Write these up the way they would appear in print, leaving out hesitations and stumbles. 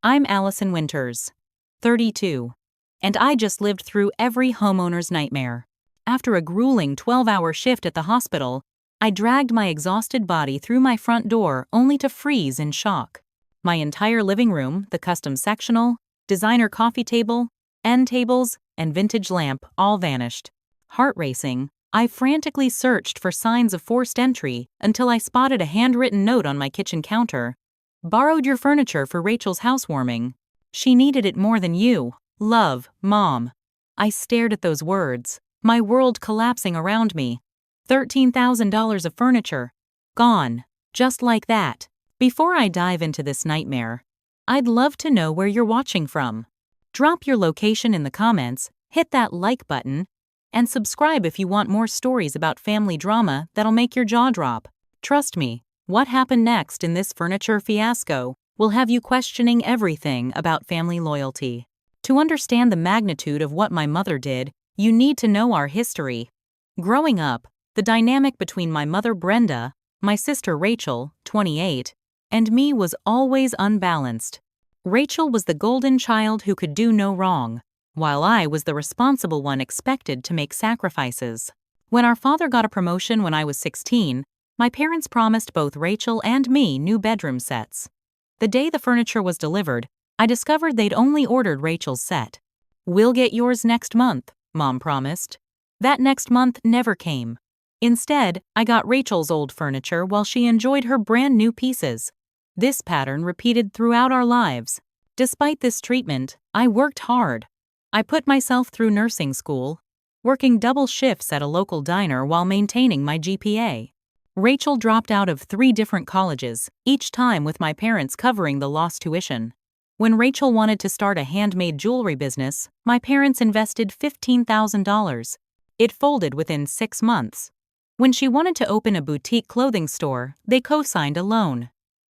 I'm Allison Winters, 32, and I just lived through every homeowner's nightmare. After a grueling 12-hour shift at the hospital, I dragged my exhausted body through my front door only to freeze in shock. My entire living room, the custom sectional, designer coffee table, end tables, and vintage lamp all vanished. Heart racing, I frantically searched for signs of forced entry until I spotted a handwritten note on my kitchen counter. Borrowed your furniture for Rachel's housewarming. She needed it more than you. Love, Mom. I stared at those words, my world collapsing around me. $13,000 of furniture. Gone. Just like that. Before I dive into this nightmare, I'd love to know where you're watching from. Drop your location in the comments, hit that like button, and subscribe if you want more stories about family drama that'll make your jaw drop. Trust me, what happened next in this furniture fiasco will have you questioning everything about family loyalty. To understand the magnitude of what my mother did, you need to know our history. Growing up, the dynamic between my mother Brenda, my sister Rachel, 28, and me was always unbalanced. Rachel was the golden child who could do no wrong, while I was the responsible one expected to make sacrifices. When our father got a promotion when I was 16, my parents promised both Rachel and me new bedroom sets. The day the furniture was delivered, I discovered they'd only ordered Rachel's set. "We'll get yours next month," Mom promised. That next month never came. Instead, I got Rachel's old furniture while she enjoyed her brand new pieces. This pattern repeated throughout our lives. Despite this treatment, I worked hard. I put myself through nursing school, working double shifts at a local diner while maintaining my GPA. Rachel dropped out of 3 different colleges, each time with my parents covering the lost tuition. When Rachel wanted to start a handmade jewelry business, my parents invested $15,000. It folded within 6 months. When she wanted to open a boutique clothing store, they co-signed a loan.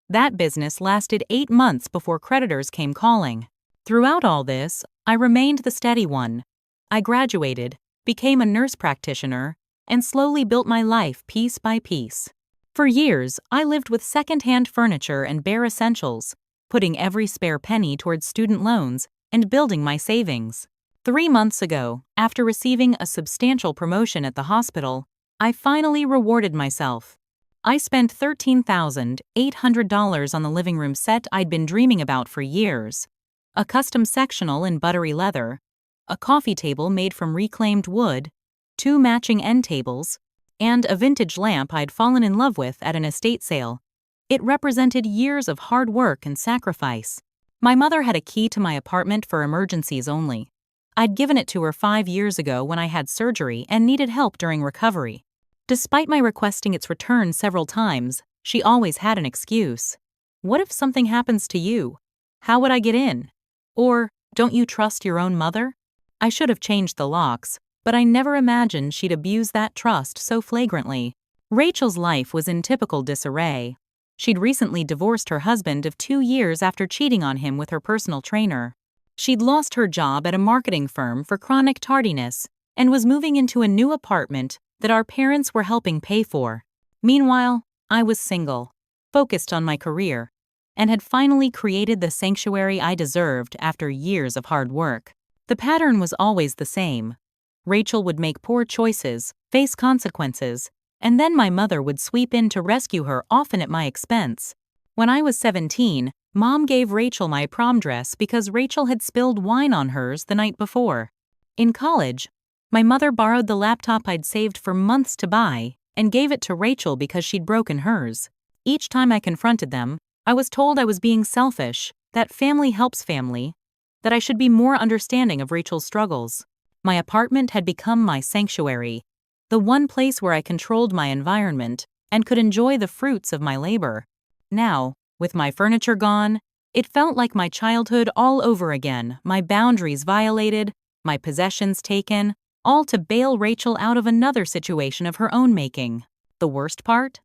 That business lasted 8 months before creditors came calling. Throughout all this, I remained the steady one. I graduated, became a nurse practitioner, and slowly built my life piece by piece. For years, I lived with second-hand furniture and bare essentials, putting every spare penny towards student loans and building my savings. 3 months ago, after receiving a substantial promotion at the hospital, I finally rewarded myself. I spent $13,800 on the living room set I'd been dreaming about for years. A custom sectional in buttery leather, a coffee table made from reclaimed wood, 2 matching end tables, and a vintage lamp I'd fallen in love with at an estate sale. It represented years of hard work and sacrifice. My mother had a key to my apartment for emergencies only. I'd given it to her 5 years ago when I had surgery and needed help during recovery. Despite my requesting its return several times, she always had an excuse. What if something happens to you? How would I get in? Or, don't you trust your own mother? I should have changed the locks, but I never imagined she'd abuse that trust so flagrantly. Rachel's life was in typical disarray. She'd recently divorced her husband of 2 years after cheating on him with her personal trainer. She'd lost her job at a marketing firm for chronic tardiness and was moving into a new apartment that our parents were helping pay for. Meanwhile, I was single, focused on my career, and had finally created the sanctuary I deserved after years of hard work. The pattern was always the same. Rachel would make poor choices, face consequences, and then my mother would sweep in to rescue her, often at my expense. When I was 17, Mom gave Rachel my prom dress because Rachel had spilled wine on hers the night before. In college, my mother borrowed the laptop I'd saved for months to buy and gave it to Rachel because she'd broken hers. Each time I confronted them, I was told I was being selfish, that family helps family, that I should be more understanding of Rachel's struggles. My apartment had become my sanctuary, the one place where I controlled my environment and could enjoy the fruits of my labor. Now, with my furniture gone, it felt like my childhood all over again, my boundaries violated, my possessions taken, all to bail Rachel out of another situation of her own making. The worst part?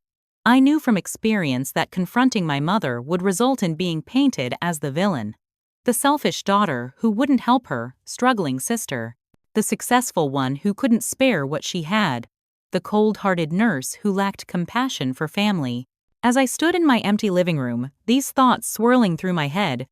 I knew from experience that confronting my mother would result in being painted as the villain. The selfish daughter who wouldn't help her struggling sister. The successful one who couldn't spare what she had. The cold-hearted nurse who lacked compassion for family. As I stood in my empty living room, these thoughts swirling through my head,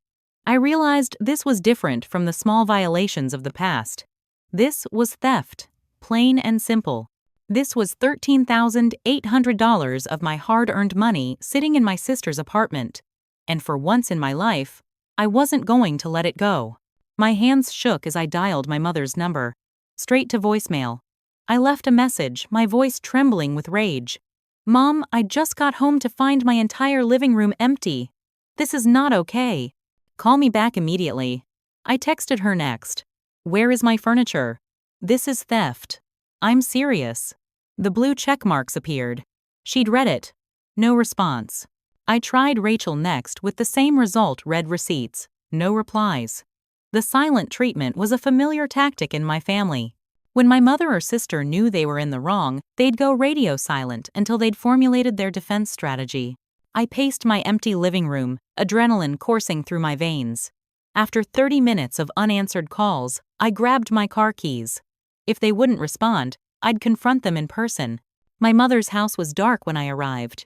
I realized this was different from the small violations of the past. This was theft, plain and simple. This was $13,800 of my hard-earned money sitting in my sister's apartment. And for once in my life, I wasn't going to let it go. My hands shook as I dialed my mother's number. Straight to voicemail. I left a message, my voice trembling with rage. "Mom, I just got home to find my entire living room empty. This is not okay. Call me back immediately." I texted her next. "Where is my furniture? This is theft. I'm serious." The blue check marks appeared. She'd read it. No response. I tried Rachel next with the same result, read receipts. No replies. The silent treatment was a familiar tactic in my family. When my mother or sister knew they were in the wrong, they'd go radio silent until they'd formulated their defense strategy. I paced my empty living room, adrenaline coursing through my veins. After 30 minutes of unanswered calls, I grabbed my car keys. If they wouldn't respond, I'd confront them in person. My mother's house was dark when I arrived.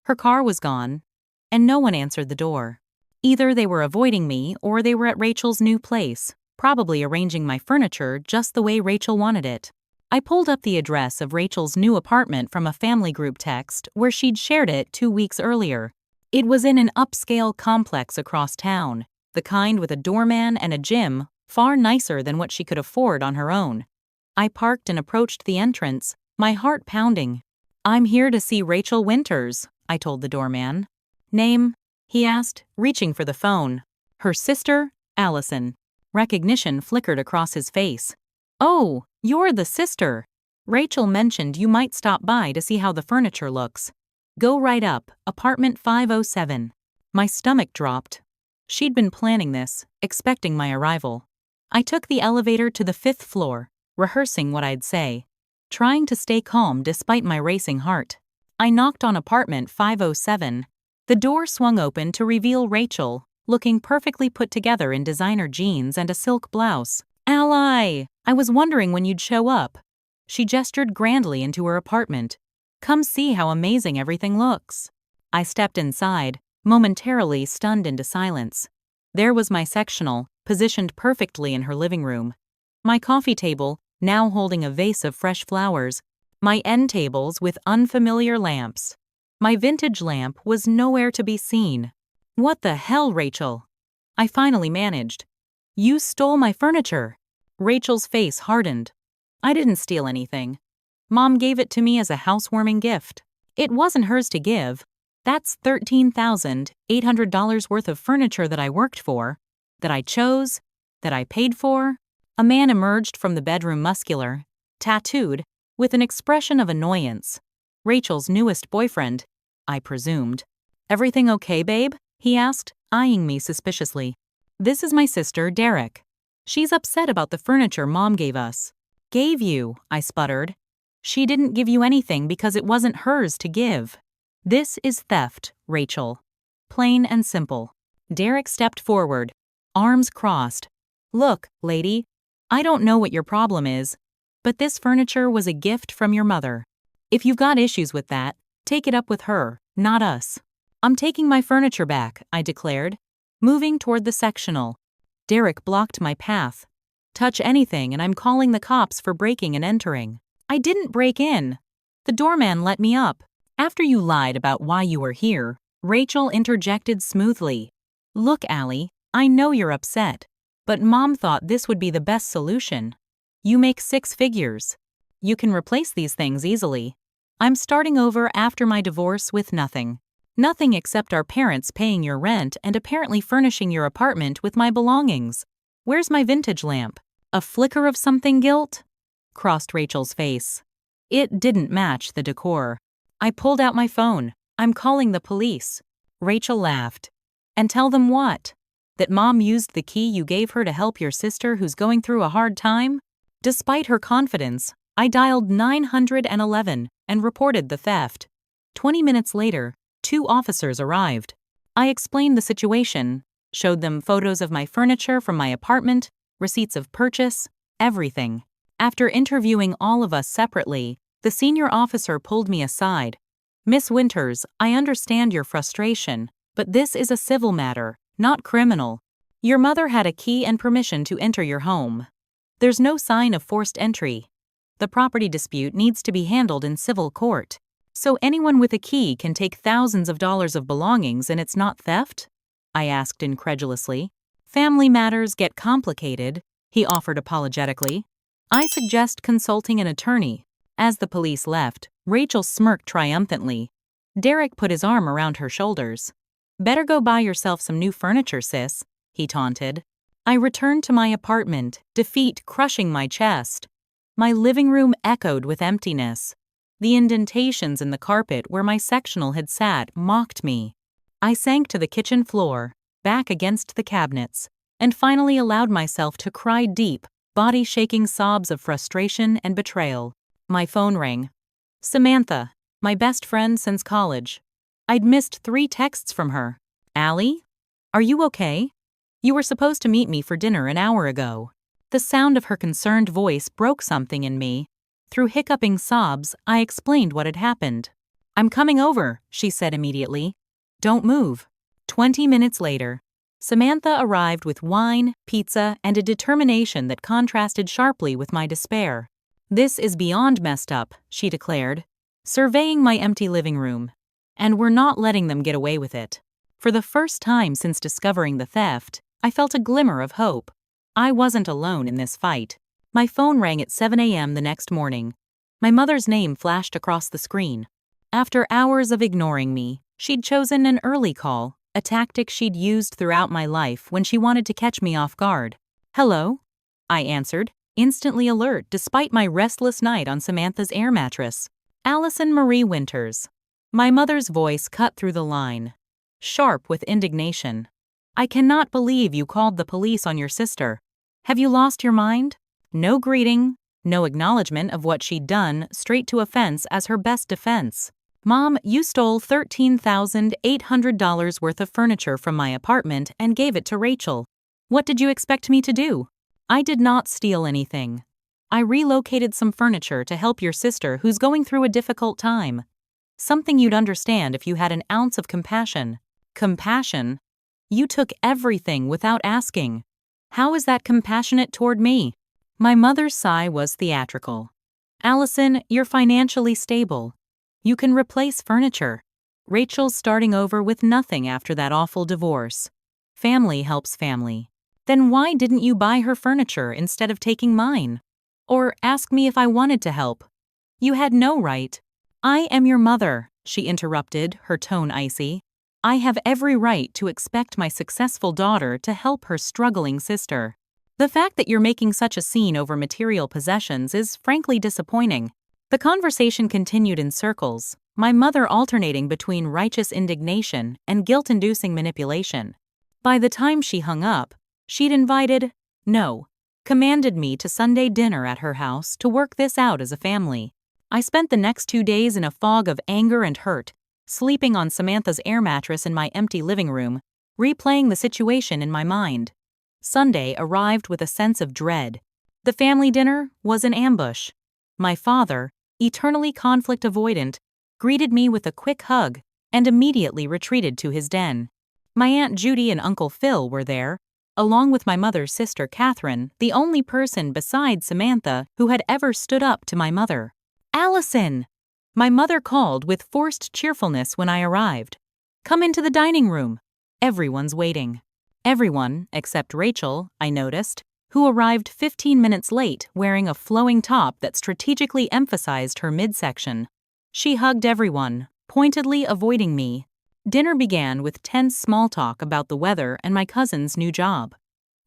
Her car was gone, and no one answered the door. Either they were avoiding me or they were at Rachel's new place, probably arranging my furniture just the way Rachel wanted it. I pulled up the address of Rachel's new apartment from a family group text where she'd shared it 2 weeks earlier. It was in an upscale complex across town, the kind with a doorman and a gym, far nicer than what she could afford on her own. I parked and approached the entrance, my heart pounding. "I'm here to see Rachel Winters," I told the doorman. "Name?" he asked, reaching for the phone. "Her sister, Allison." Recognition flickered across his face. "Oh, you're the sister. Rachel mentioned you might stop by to see how the furniture looks. Go right up, apartment 507. My stomach dropped. She'd been planning this, expecting my arrival. I took the elevator to the 5th floor, rehearsing what I'd say, trying to stay calm despite my racing heart. I knocked on apartment 507. The door swung open to reveal Rachel, looking perfectly put together in designer jeans and a silk blouse. "Ally, I was wondering when you'd show up." She gestured grandly into her apartment. "Come see how amazing everything looks." I stepped inside, momentarily stunned into silence. There was my sectional, positioned perfectly in her living room. My coffee table, now holding a vase of fresh flowers. My end tables with unfamiliar lamps. My vintage lamp was nowhere to be seen. "What the hell, Rachel?" I finally managed. "You stole my furniture." Rachel's face hardened. "I didn't steal anything. Mom gave it to me as a housewarming gift. It wasn't hers to give. That's $13,800 worth of furniture that I worked for, that I chose, that I paid for." A man emerged from the bedroom, muscular, tattooed, with an expression of annoyance. Rachel's newest boyfriend, I presumed. "Everything okay, babe?" he asked, eyeing me suspiciously. "This is my sister, Derek. She's upset about the furniture Mom gave us." "Gave you," I sputtered. "She didn't give you anything because it wasn't hers to give. This is theft, Rachel. Plain and simple." Derek stepped forward, arms crossed. "Look, lady, I don't know what your problem is, but this furniture was a gift from your mother. If you've got issues with that, take it up with her, not us." "I'm taking my furniture back," I declared, moving toward the sectional. Derek blocked my path. "Touch anything and I'm calling the cops for breaking and entering." "I didn't break in. The doorman let me up." "After you lied about why you were here," Rachel interjected smoothly. "Look, Allie, I know you're upset, but Mom thought this would be the best solution. You make 6 figures. You can replace these things easily. I'm starting over after my divorce with nothing. Nothing except our parents paying your rent and apparently furnishing your apartment with my belongings. Where's my vintage lamp? A flicker of something guilt?" Crossed Rachel's face. It didn't match the decor. I pulled out my phone. "I'm calling the police." Rachel laughed. "And tell them what? That Mom used the key you gave her to help your sister who's going through a hard time?" Despite her confidence, I dialed 911 and reported the theft. 20 minutes later, 2 officers arrived. I explained the situation, showed them photos of my furniture from my apartment, receipts of purchase, everything. After interviewing all of us separately, the senior officer pulled me aside. "Miss Winters, I understand your frustration, but this is a civil matter, not criminal. Your mother had a key and permission to enter your home. There's no sign of forced entry. The property dispute needs to be handled in civil court. So anyone with a key can take thousands of dollars of belongings and it's not theft? I asked incredulously. Family matters get complicated, he offered apologetically. I suggest consulting an attorney. As the police left, Rachel smirked triumphantly. Derek put his arm around her shoulders. Better go buy yourself some new furniture, sis, he taunted. I returned to my apartment, defeat crushing my chest. My living room echoed with emptiness. The indentations in the carpet where my sectional had sat mocked me. I sank to the kitchen floor, back against the cabinets, and finally allowed myself to cry deep, body-shaking sobs of frustration and betrayal. My phone rang. Samantha, my best friend since college. I'd missed 3 texts from her. Allie? Are you okay? You were supposed to meet me for dinner an hour ago. The sound of her concerned voice broke something in me. Through hiccuping sobs, I explained what had happened. I'm coming over, she said immediately. Don't move. 20 minutes later, Samantha arrived with wine, pizza, and a determination that contrasted sharply with my despair. This is beyond messed up, she declared, surveying my empty living room. And we're not letting them get away with it. For the first time since discovering the theft, I felt a glimmer of hope. I wasn't alone in this fight. My phone rang at 7 a.m. the next morning. My mother's name flashed across the screen. After hours of ignoring me, she'd chosen an early call, a tactic she'd used throughout my life when she wanted to catch me off guard. Hello? I answered, instantly alert despite my restless night on Samantha's air mattress. Allison Marie Winters. My mother's voice cut through the line, sharp with indignation. I cannot believe you called the police on your sister. Have you lost your mind? No greeting, no acknowledgement of what she'd done, straight to offense as her best defense. Mom, you stole $13,800 worth of furniture from my apartment and gave it to Rachel. What did you expect me to do? I did not steal anything. I relocated some furniture to help your sister who's going through a difficult time. Something you'd understand if you had an ounce of compassion. Compassion? You took everything without asking. How is that compassionate toward me? My mother's sigh was theatrical. Allison, you're financially stable. You can replace furniture. Rachel's starting over with nothing after that awful divorce. Family helps family. Then why didn't you buy her furniture instead of taking mine? Or ask me if I wanted to help? You had no right. I am your mother, she interrupted, her tone icy. I have every right to expect my successful daughter to help her struggling sister. The fact that you're making such a scene over material possessions is frankly disappointing. The conversation continued in circles, my mother alternating between righteous indignation and guilt-inducing manipulation. By the time she hung up, she'd commanded me to Sunday dinner at her house to work this out as a family. I spent the next 2 days in a fog of anger and hurt, sleeping on Samantha's air mattress in my empty living room, replaying the situation in my mind. Sunday arrived with a sense of dread. The family dinner was an ambush. My father, eternally conflict avoidant, greeted me with a quick hug and immediately retreated to his den. My Aunt Judy and Uncle Phil were there, along with my mother's sister Catherine, the only person besides Samantha who had ever stood up to my mother. Allison! My mother called with forced cheerfulness when I arrived. Come into the dining room. Everyone's waiting. Everyone, except Rachel, I noticed, who arrived 15 minutes late wearing a flowing top that strategically emphasized her midsection. She hugged everyone, pointedly avoiding me. Dinner began with tense small talk about the weather and my cousin's new job.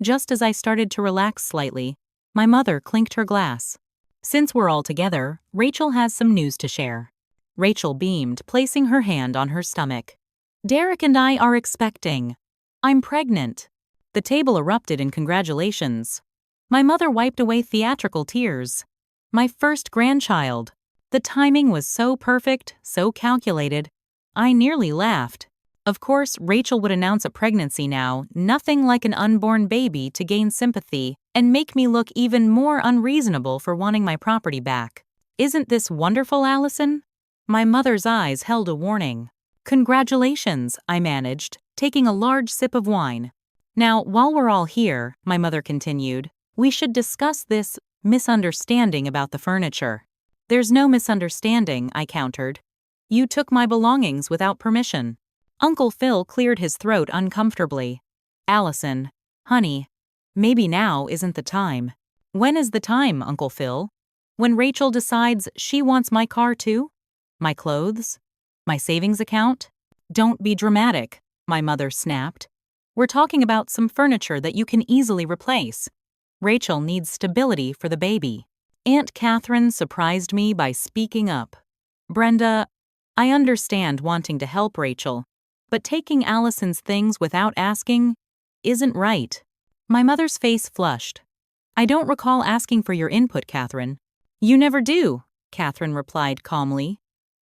Just as I started to relax slightly, my mother clinked her glass. Since we're all together, Rachel has some news to share. Rachel beamed, placing her hand on her stomach. Derek and I are expecting. I'm pregnant. The table erupted in congratulations. My mother wiped away theatrical tears. My first grandchild. The timing was so perfect, so calculated. I nearly laughed. Of course, Rachel would announce a pregnancy now, nothing like an unborn baby to gain sympathy and make me look even more unreasonable for wanting my property back. Isn't this wonderful, Allison? My mother's eyes held a warning. Congratulations, I managed, taking a large sip of wine. Now, while we're all here, my mother continued, we should discuss this misunderstanding about the furniture. There's no misunderstanding, I countered. You took my belongings without permission. Uncle Phil cleared his throat uncomfortably. Allison, honey, maybe now isn't the time. When is the time, Uncle Phil? When Rachel decides she wants my car too? My clothes? My savings account? Don't be dramatic, my mother snapped. We're talking about some furniture that you can easily replace. Rachel needs stability for the baby. Aunt Catherine surprised me by speaking up. Brenda, I understand wanting to help Rachel, but taking Allison's things without asking isn't right. My mother's face flushed. I don't recall asking for your input, Catherine. You never do, Catherine replied calmly.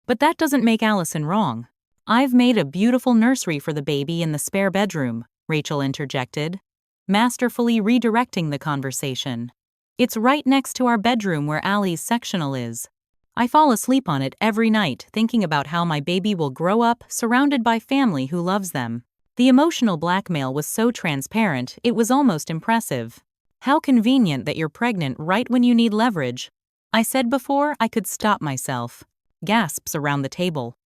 But that doesn't make Allison wrong. I've made a beautiful nursery for the baby in the spare bedroom, Rachel interjected, masterfully redirecting the conversation. It's right next to our bedroom where Allie's sectional is. I fall asleep on it every night thinking about how my baby will grow up surrounded by family who loves them. The emotional blackmail was so transparent, it was almost impressive. How convenient that you're pregnant right when you need leverage. I said before I could stop myself. Gasps around the table.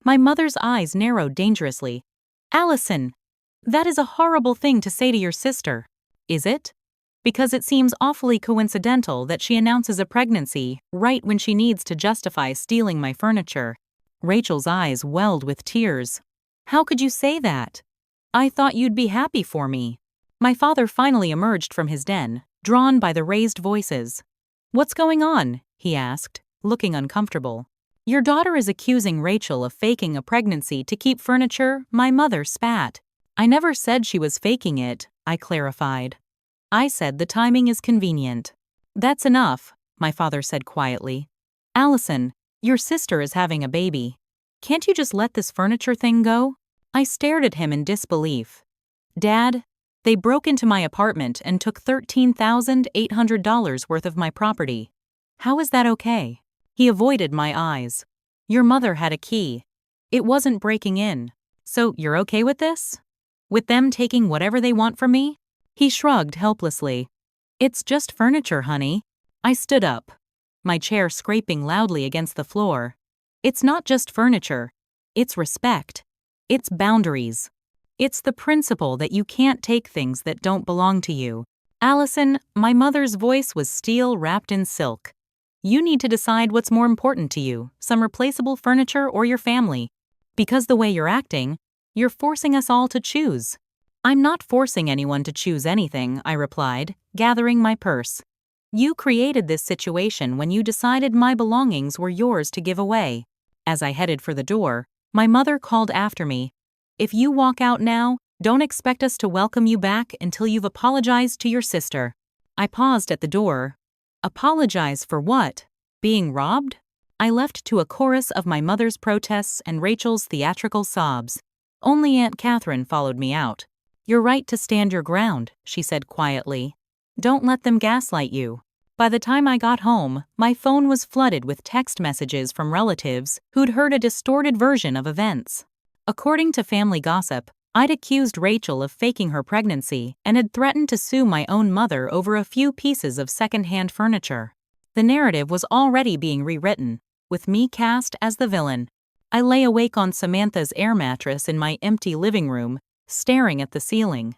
My mother's eyes narrowed dangerously. Allison, that is a horrible thing to say to your sister. Is it? Because it seems awfully coincidental that she announces a pregnancy right when she needs to justify stealing my furniture. Rachel's eyes welled with tears. How could you say that? I thought you'd be happy for me. My father finally emerged from his den, drawn by the raised voices. What's going on? He asked, looking uncomfortable. Your daughter is accusing Rachel of faking a pregnancy to keep furniture, my mother spat. I never said she was faking it, I clarified. I said the timing is convenient. That's enough, my father said quietly. Allison, your sister is having a baby. Can't you just let this furniture thing go? I stared at him in disbelief. Dad, they broke into my apartment and took $13,800 worth of my property. How is that okay? He avoided my eyes. Your mother had a key. It wasn't breaking in. So you're okay with this? With them taking whatever they want from me? He shrugged helplessly. It's just furniture, honey. I stood up, my chair scraping loudly against the floor. It's not just furniture. It's respect. It's boundaries. It's the principle that you can't take things that don't belong to you. Allison, my mother's voice was steel wrapped in silk. You need to decide what's more important to you, some replaceable furniture or your family. Because the way you're acting, you're forcing us all to choose. I'm not forcing anyone to choose anything, I replied, gathering my purse. You created this situation when you decided my belongings were yours to give away. As I headed for the door, my mother called after me. If you walk out now, don't expect us to welcome you back until you've apologized to your sister. I paused at the door. Apologize for what? Being robbed? I left to a chorus of my mother's protests and Rachel's theatrical sobs. Only Aunt Catherine followed me out. You're right to stand your ground, she said quietly. Don't let them gaslight you. By the time I got home, my phone was flooded with text messages from relatives who'd heard a distorted version of events. According to family gossip, I'd accused Rachel of faking her pregnancy and had threatened to sue my own mother over a few pieces of second-hand furniture. The narrative was already being rewritten, with me cast as the villain. I lay awake on Samantha's air mattress in my empty living room, staring at the ceiling.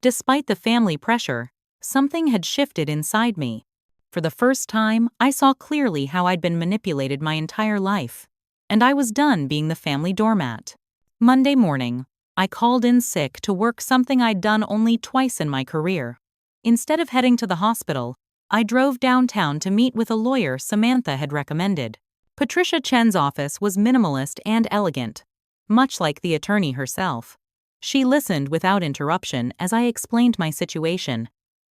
Despite the family pressure, something had shifted inside me. For the first time, I saw clearly how I'd been manipulated my entire life, and I was done being the family doormat. Monday morning, I called in sick to work something I'd done only twice in my career. Instead of heading to the hospital, I drove downtown to meet with a lawyer Samantha had recommended. Patricia Chen's office was minimalist and elegant, much like the attorney herself. She listened without interruption as I explained my situation,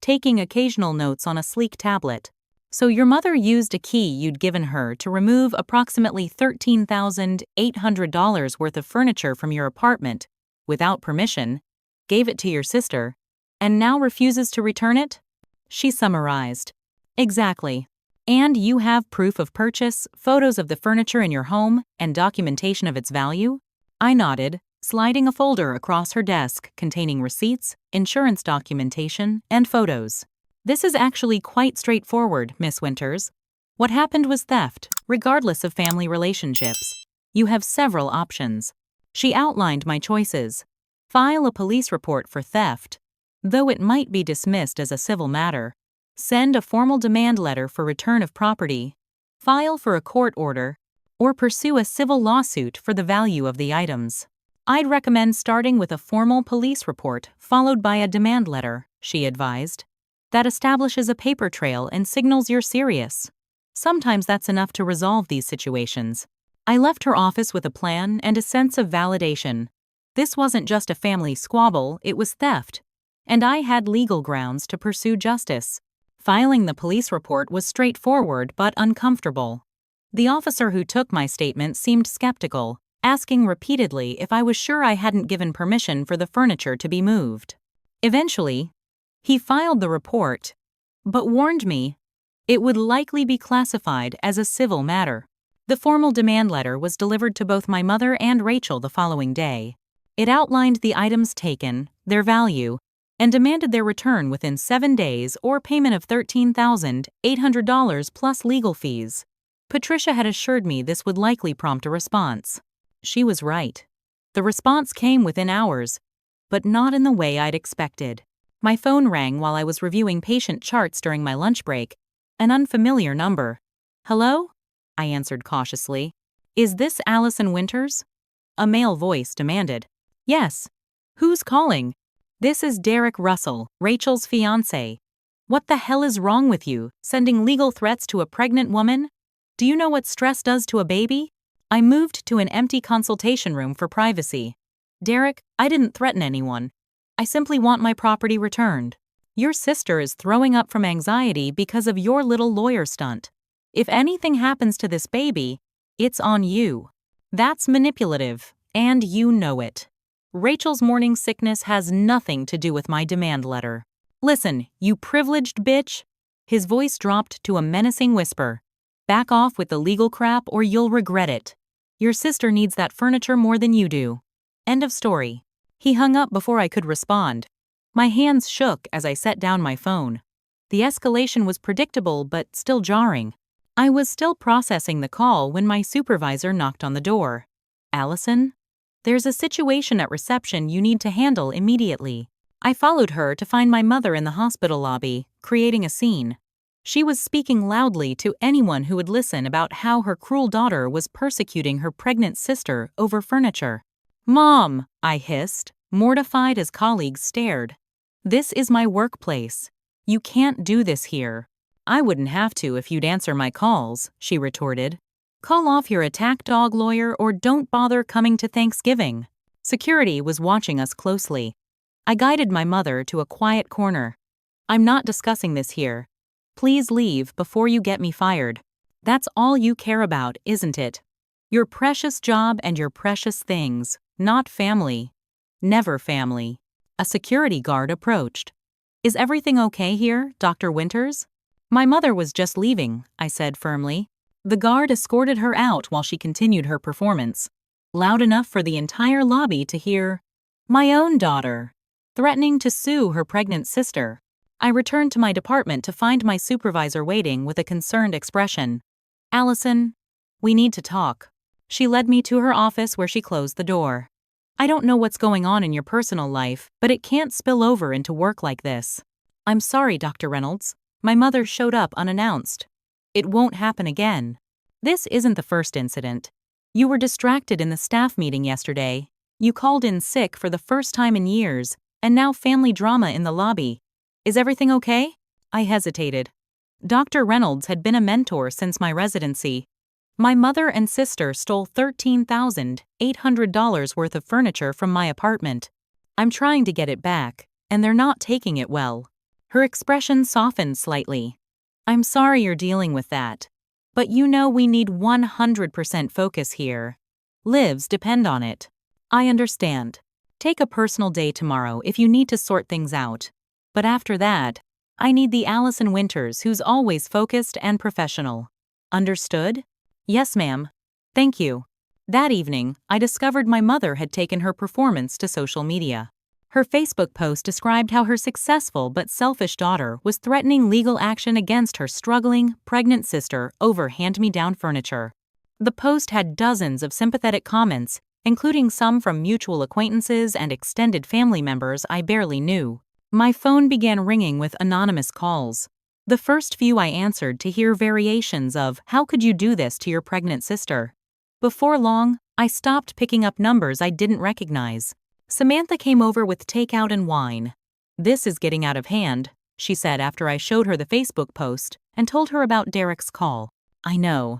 taking occasional notes on a sleek tablet. So your mother used a key you'd given her to remove approximately $13,800 worth of furniture from your apartment, without permission, gave it to your sister, and now refuses to return it? She summarized. Exactly. And you have proof of purchase, photos of the furniture in your home, and documentation of its value? I nodded, sliding a folder across her desk containing receipts, insurance documentation, and photos. "This is actually quite straightforward, Miss Winters. What happened was theft, regardless of family relationships. You have several options." She outlined my choices. File a police report for theft, though it might be dismissed as a civil matter. Send a formal demand letter for return of property. File for a court order, or pursue a civil lawsuit for the value of the items. "I'd recommend starting with a formal police report followed by a demand letter," she advised. "That establishes a paper trail and signals you're serious. Sometimes that's enough to resolve these situations." I left her office with a plan and a sense of validation. This wasn't just a family squabble, it was theft, and I had legal grounds to pursue justice. Filing the police report was straightforward but uncomfortable. The officer who took my statement seemed skeptical, asking repeatedly if I was sure I hadn't given permission for the furniture to be moved. Eventually, he filed the report, but warned me it would likely be classified as a civil matter. The formal demand letter was delivered to both my mother and Rachel the following day. It outlined the items taken, their value, and demanded their return within 7 days or payment of $13,800 plus legal fees. Patricia had assured me this would likely prompt a response. She was right. The response came within hours, but not in the way I'd expected. My phone rang while I was reviewing patient charts during my lunch break. An unfamiliar number. "Hello?" I answered cautiously. "Is this Allison Winters?" A male voice demanded. "Yes. Who's calling?" "This is Derek Russell, Rachel's fiancé. What the hell is wrong with you, sending legal threats to a pregnant woman? Do you know what stress does to a baby?" I moved to an empty consultation room for privacy. "Derek, I didn't threaten anyone. I simply want my property returned. Your sister is throwing up from anxiety because of your little lawyer stunt. If anything happens to this baby, it's on you. That's manipulative, and you know it. Rachel's morning sickness has nothing to do with my demand letter. Listen, you privileged bitch." His voice dropped to a menacing whisper. "Back off with the legal crap or you'll regret it. Your sister needs that furniture more than you do. End of story." He hung up before I could respond. My hands shook as I set down my phone. The escalation was predictable but still jarring. I was still processing the call when my supervisor knocked on the door. "Allison? There's a situation at reception you need to handle immediately." I followed her to find my mother in the hospital lobby, creating a scene. She was speaking loudly to anyone who would listen about how her cruel daughter was persecuting her pregnant sister over furniture. "Mom!" I hissed, mortified as colleagues stared. "This is my workplace. You can't do this here." "I wouldn't have to if you'd answer my calls," she retorted. "Call off your attack dog lawyer or don't bother coming to Thanksgiving." Security was watching us closely. I guided my mother to a quiet corner. "I'm not discussing this here. Please leave before you get me fired. That's all you care about, isn't it? Your precious job and your precious things, not family. Never family." A security guard approached. "Is everything okay here, Dr. Winters?" "My mother was just leaving," I said firmly. The guard escorted her out while she continued her performance, loud enough for the entire lobby to hear. My own daughter, threatening to sue her pregnant sister. I returned to my department to find my supervisor waiting with a concerned expression. "Allison, we need to talk." She led me to her office where she closed the door. "I don't know what's going on in your personal life, but it can't spill over into work like this." "I'm sorry, Dr. Reynolds. My mother showed up unannounced. It won't happen again." "This isn't the first incident. You were distracted in the staff meeting yesterday. You called in sick for the first time in years, and now family drama in the lobby. Is everything okay?" I hesitated. Dr. Reynolds had been a mentor since my residency. My mother and sister stole $13,800 worth of furniture from my apartment. I'm trying to get it back, and they're not taking it well. Her expression softened slightly. "I'm sorry you're dealing with that. But you know we need 100% focus here. Lives depend on it." "I understand. Take a personal day tomorrow if you need to sort things out. But after that, I need the Allison Winters who's always focused and professional." "Understood?" "Yes, ma'am. Thank you." That evening, I discovered my mother had taken her performance to social media. Her Facebook post described how her successful but selfish daughter was threatening legal action against her struggling, pregnant sister over hand-me-down furniture. The post had dozens of sympathetic comments, including some from mutual acquaintances and extended family members I barely knew. My phone began ringing with anonymous calls. The first few I answered to hear variations of, "How could you do this to your pregnant sister?" Before long, I stopped picking up numbers I didn't recognize. Samantha came over with takeout and wine. "This is getting out of hand," she said after I showed her the Facebook post and told her about Derek's call. "I know.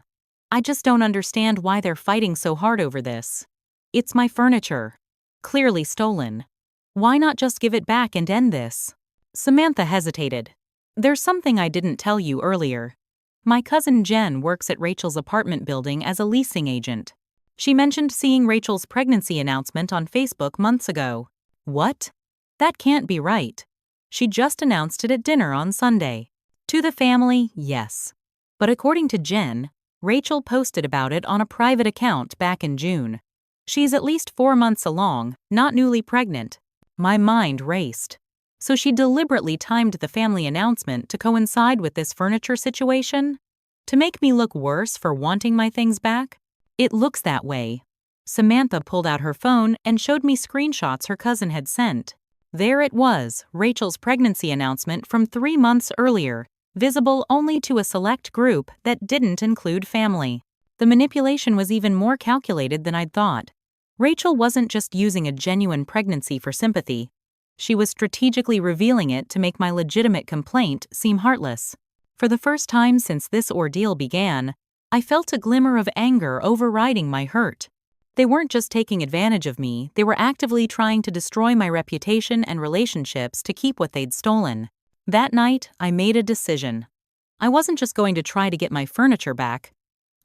I just don't understand why they're fighting so hard over this. It's my furniture. Clearly stolen. Why not just give it back and end this?" Samantha hesitated. "There's something I didn't tell you earlier. My cousin Jen works at Rachel's apartment building as a leasing agent. She mentioned seeing Rachel's pregnancy announcement on Facebook months ago." "What? That can't be right. She just announced it at dinner on Sunday." "To the family, yes. But according to Jen, Rachel posted about it on a private account back in June. She's at least 4 months along, not newly pregnant." My mind raced. So she deliberately timed the family announcement to coincide with this furniture situation? To make me look worse for wanting my things back? It looks that way. Samantha pulled out her phone and showed me screenshots her cousin had sent. There it was, Rachel's pregnancy announcement from 3 months earlier, visible only to a select group that didn't include family. The manipulation was even more calculated than I'd thought. Rachel wasn't just using a genuine pregnancy for sympathy. She was strategically revealing it to make my legitimate complaint seem heartless. For the first time since this ordeal began, I felt a glimmer of anger overriding my hurt. They weren't just taking advantage of me, they were actively trying to destroy my reputation and relationships to keep what they'd stolen. That night, I made a decision. I wasn't just going to try to get my furniture back.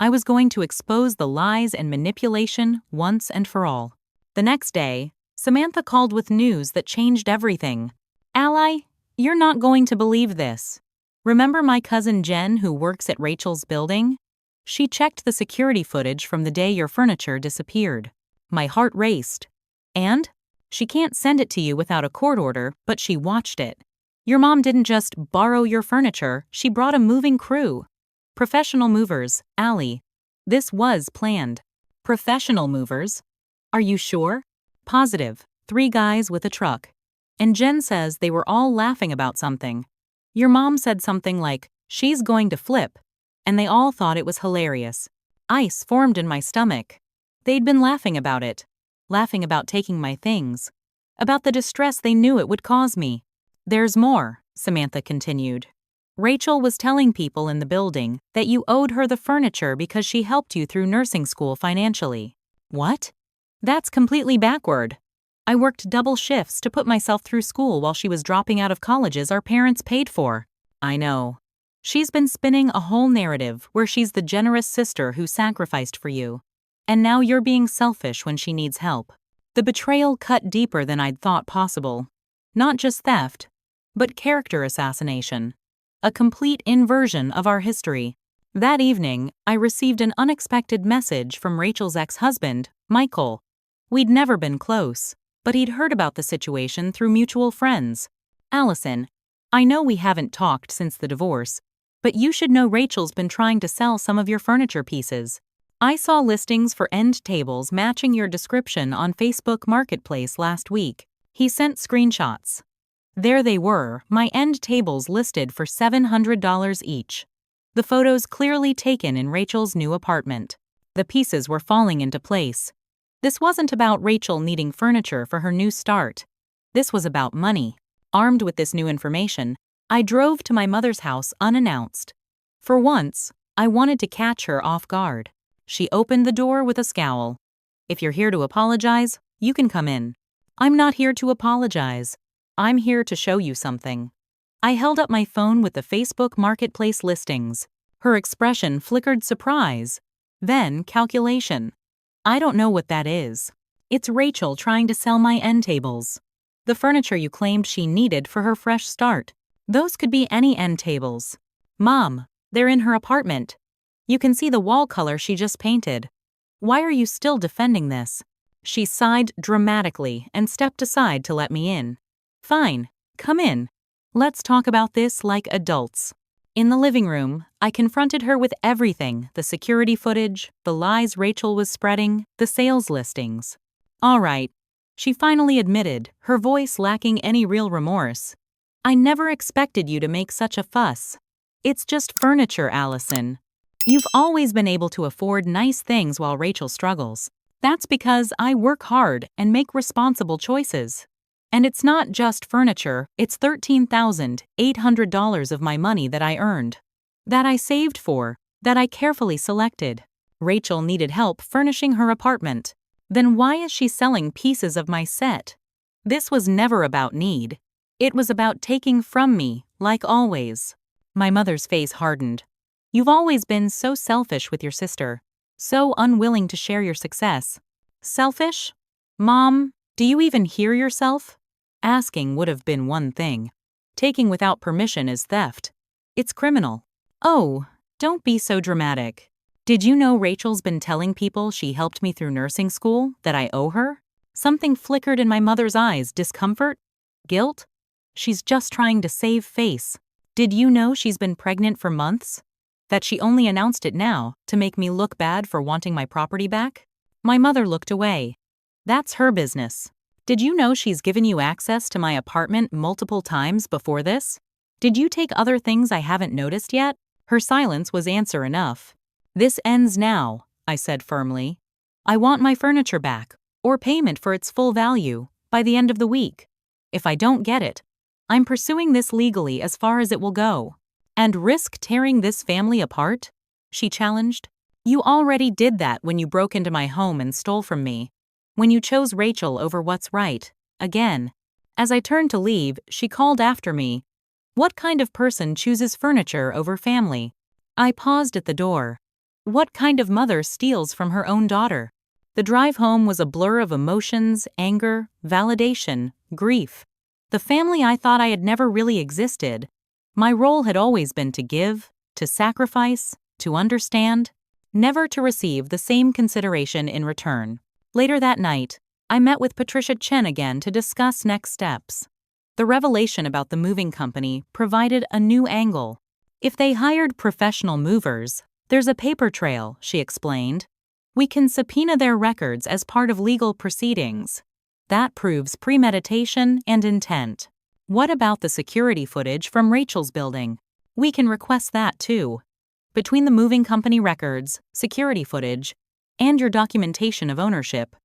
I was going to expose the lies and manipulation once and for all. The next day, Samantha called with news that changed everything. "Ally, you're not going to believe this. Remember my cousin Jen who works at Rachel's building? She checked the security footage from the day your furniture disappeared." My heart raced. "And? She can't send it to you without a court order, but she watched it. Your mom didn't just borrow your furniture, she brought a moving crew. Professional movers, Ally. This was planned." "Professional movers? Are you sure?" "Positive. 3 guys with a truck. And Jen says they were all laughing about something. Your mom said something like, 'She's going to flip.' And they all thought it was hilarious. Ice formed in my stomach. They'd been laughing about it. Laughing about taking my things. About the distress they knew it would cause me. There's more," Samantha continued. "Rachel was telling people in the building that you owed her the furniture because she helped you through nursing school financially." "What? That's completely backward. I worked double shifts to put myself through school while she was dropping out of colleges our parents paid for." "I know. She's been spinning a whole narrative where she's the generous sister who sacrificed for you. And now you're being selfish when she needs help." The betrayal cut deeper than I'd thought possible. Not just theft, but character assassination. A complete inversion of our history. That evening, I received an unexpected message from Rachel's ex-husband, Michael. We'd never been close, but he'd heard about the situation through mutual friends. "Allison, I know we haven't talked since the divorce, but you should know Rachel's been trying to sell some of your furniture pieces. I saw listings for end tables matching your description on Facebook Marketplace last week." He sent screenshots. There they were, my end tables listed for $700 each. The photos clearly taken in Rachel's new apartment. The pieces were falling into place. This wasn't about Rachel needing furniture for her new start. This was about money. Armed with this new information, I drove to my mother's house unannounced. For once, I wanted to catch her off guard. She opened the door with a scowl. "If you're here to apologize, you can come in." "I'm not here to apologize. I'm here to show you something." I held up my phone with the Facebook Marketplace listings. Her expression flickered surprise, then calculation. "I don't know what that is. It's Rachel trying to sell my end tables. The furniture you claimed she needed for her fresh start. Those could be any end tables. Mom, they're in her apartment. You can see the wall color she just painted. Why are you still defending this? She sighed dramatically and stepped aside to let me in. Fine, come in. Let's talk about this like adults. In the living room, I confronted her with everything: the security footage, the lies Rachel was spreading, the sales listings. All right, she finally admitted, her voice lacking any real remorse. I never expected you to make such a fuss. It's just furniture, Allison. You've always been able to afford nice things while Rachel struggles. That's because I work hard and make responsible choices. And it's not just furniture, it's $13,800 of my money that I earned, that I saved for, that I carefully selected. Rachel needed help furnishing her apartment. Then why is she selling pieces of my set? This was never about need. It was about taking from me, like always. My mother's face hardened. You've always been so selfish with your sister, so unwilling to share your success. Selfish? Mom, do you even hear yourself? Asking would have been one thing. Taking without permission is theft. It's criminal. Oh, don't be so dramatic. Did you know Rachel's been telling people she helped me through nursing school, that I owe her? Something flickered in my mother's eyes. Discomfort? Guilt? She's just trying to save face. Did you know she's been pregnant for months? That she only announced it now to make me look bad for wanting my property back? My mother looked away. That's her business. Did you know she's given you access to my apartment multiple times before this? Did you take other things I haven't noticed yet? Her silence was answer enough. This ends now, I said firmly. I want my furniture back, or payment for its full value, by the end of the week. If I don't get it, I'm pursuing this legally as far as it will go. And risk tearing this family apart? She challenged. You already did that when you broke into my home and stole from me. When you chose Rachel over what's right, again. As I turned to leave, she called after me. What kind of person chooses furniture over family? I paused at the door. What kind of mother steals from her own daughter? The drive home was a blur of emotions, anger, validation, grief. The family I thought I had never really existed. My role had always been to give, to sacrifice, to understand, never to receive the same consideration in return. Later that night, I met with Patricia Chen again to discuss next steps. The revelation about the moving company provided a new angle. If they hired professional movers, there's a paper trail, she explained. We can subpoena their records as part of legal proceedings. That proves premeditation and intent. What about the security footage from Rachel's building? We can request that too. Between the moving company records, security footage, and your documentation of ownership,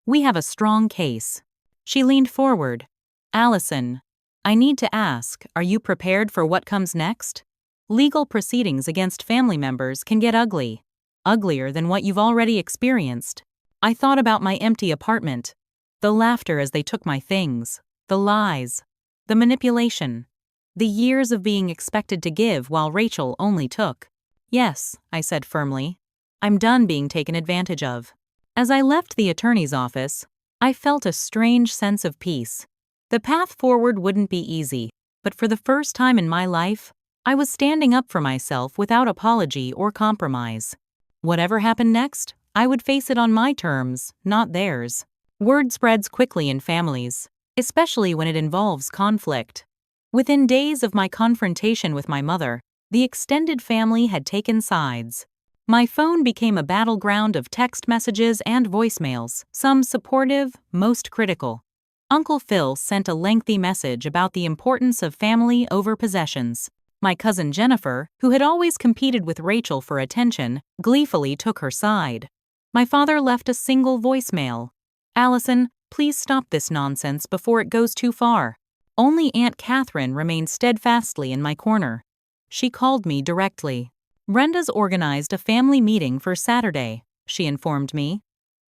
we have a strong case. She leaned forward. Allison, I need to ask, are you prepared for what comes next? Legal proceedings against family members can get ugly. Uglier than what you've already experienced. I thought about my empty apartment. The laughter as they took my things. The lies. The manipulation. The years of being expected to give while Rachel only took. Yes, I said firmly. I'm done being taken advantage of. As I left the attorney's office, I felt a strange sense of peace. The path forward wouldn't be easy, but for the first time in my life, I was standing up for myself without apology or compromise. Whatever happened next, I would face it on my terms, not theirs. Word spreads quickly in families, especially when it involves conflict. Within days of my confrontation with my mother, the extended family had taken sides. My phone became a battleground of text messages and voicemails, some supportive, most critical. Uncle Phil sent a lengthy message about the importance of family over possessions. My cousin Jennifer, who had always competed with Rachel for attention, gleefully took her side. My father left a single voicemail. Allison, please stop this nonsense before it goes too far. Only Aunt Catherine remained steadfastly in my corner. She called me directly. Brenda's organized a family meeting for Saturday, she informed me.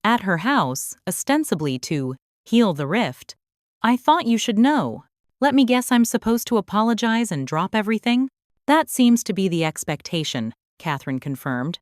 At her house, ostensibly to heal the rift. I thought you should know. Let me guess I'm supposed to apologize and drop everything? That seems to be the expectation, Catherine confirmed.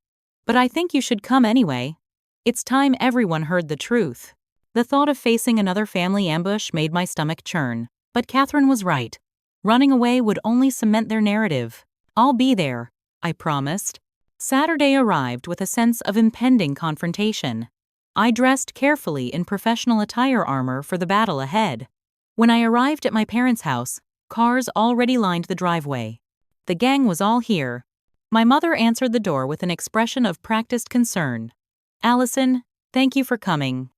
But I think you should come anyway. It's time everyone heard the truth. The thought of facing another family ambush made my stomach churn, but Catherine was right. Running away would only cement their narrative. I'll be there, I promised. Saturday arrived with a sense of impending confrontation. I dressed carefully in professional attire armor for the battle ahead. When I arrived at my parents' house, cars already lined the driveway. The gang was all here. My mother answered the door with an expression of practiced concern. "Allison, thank you for coming.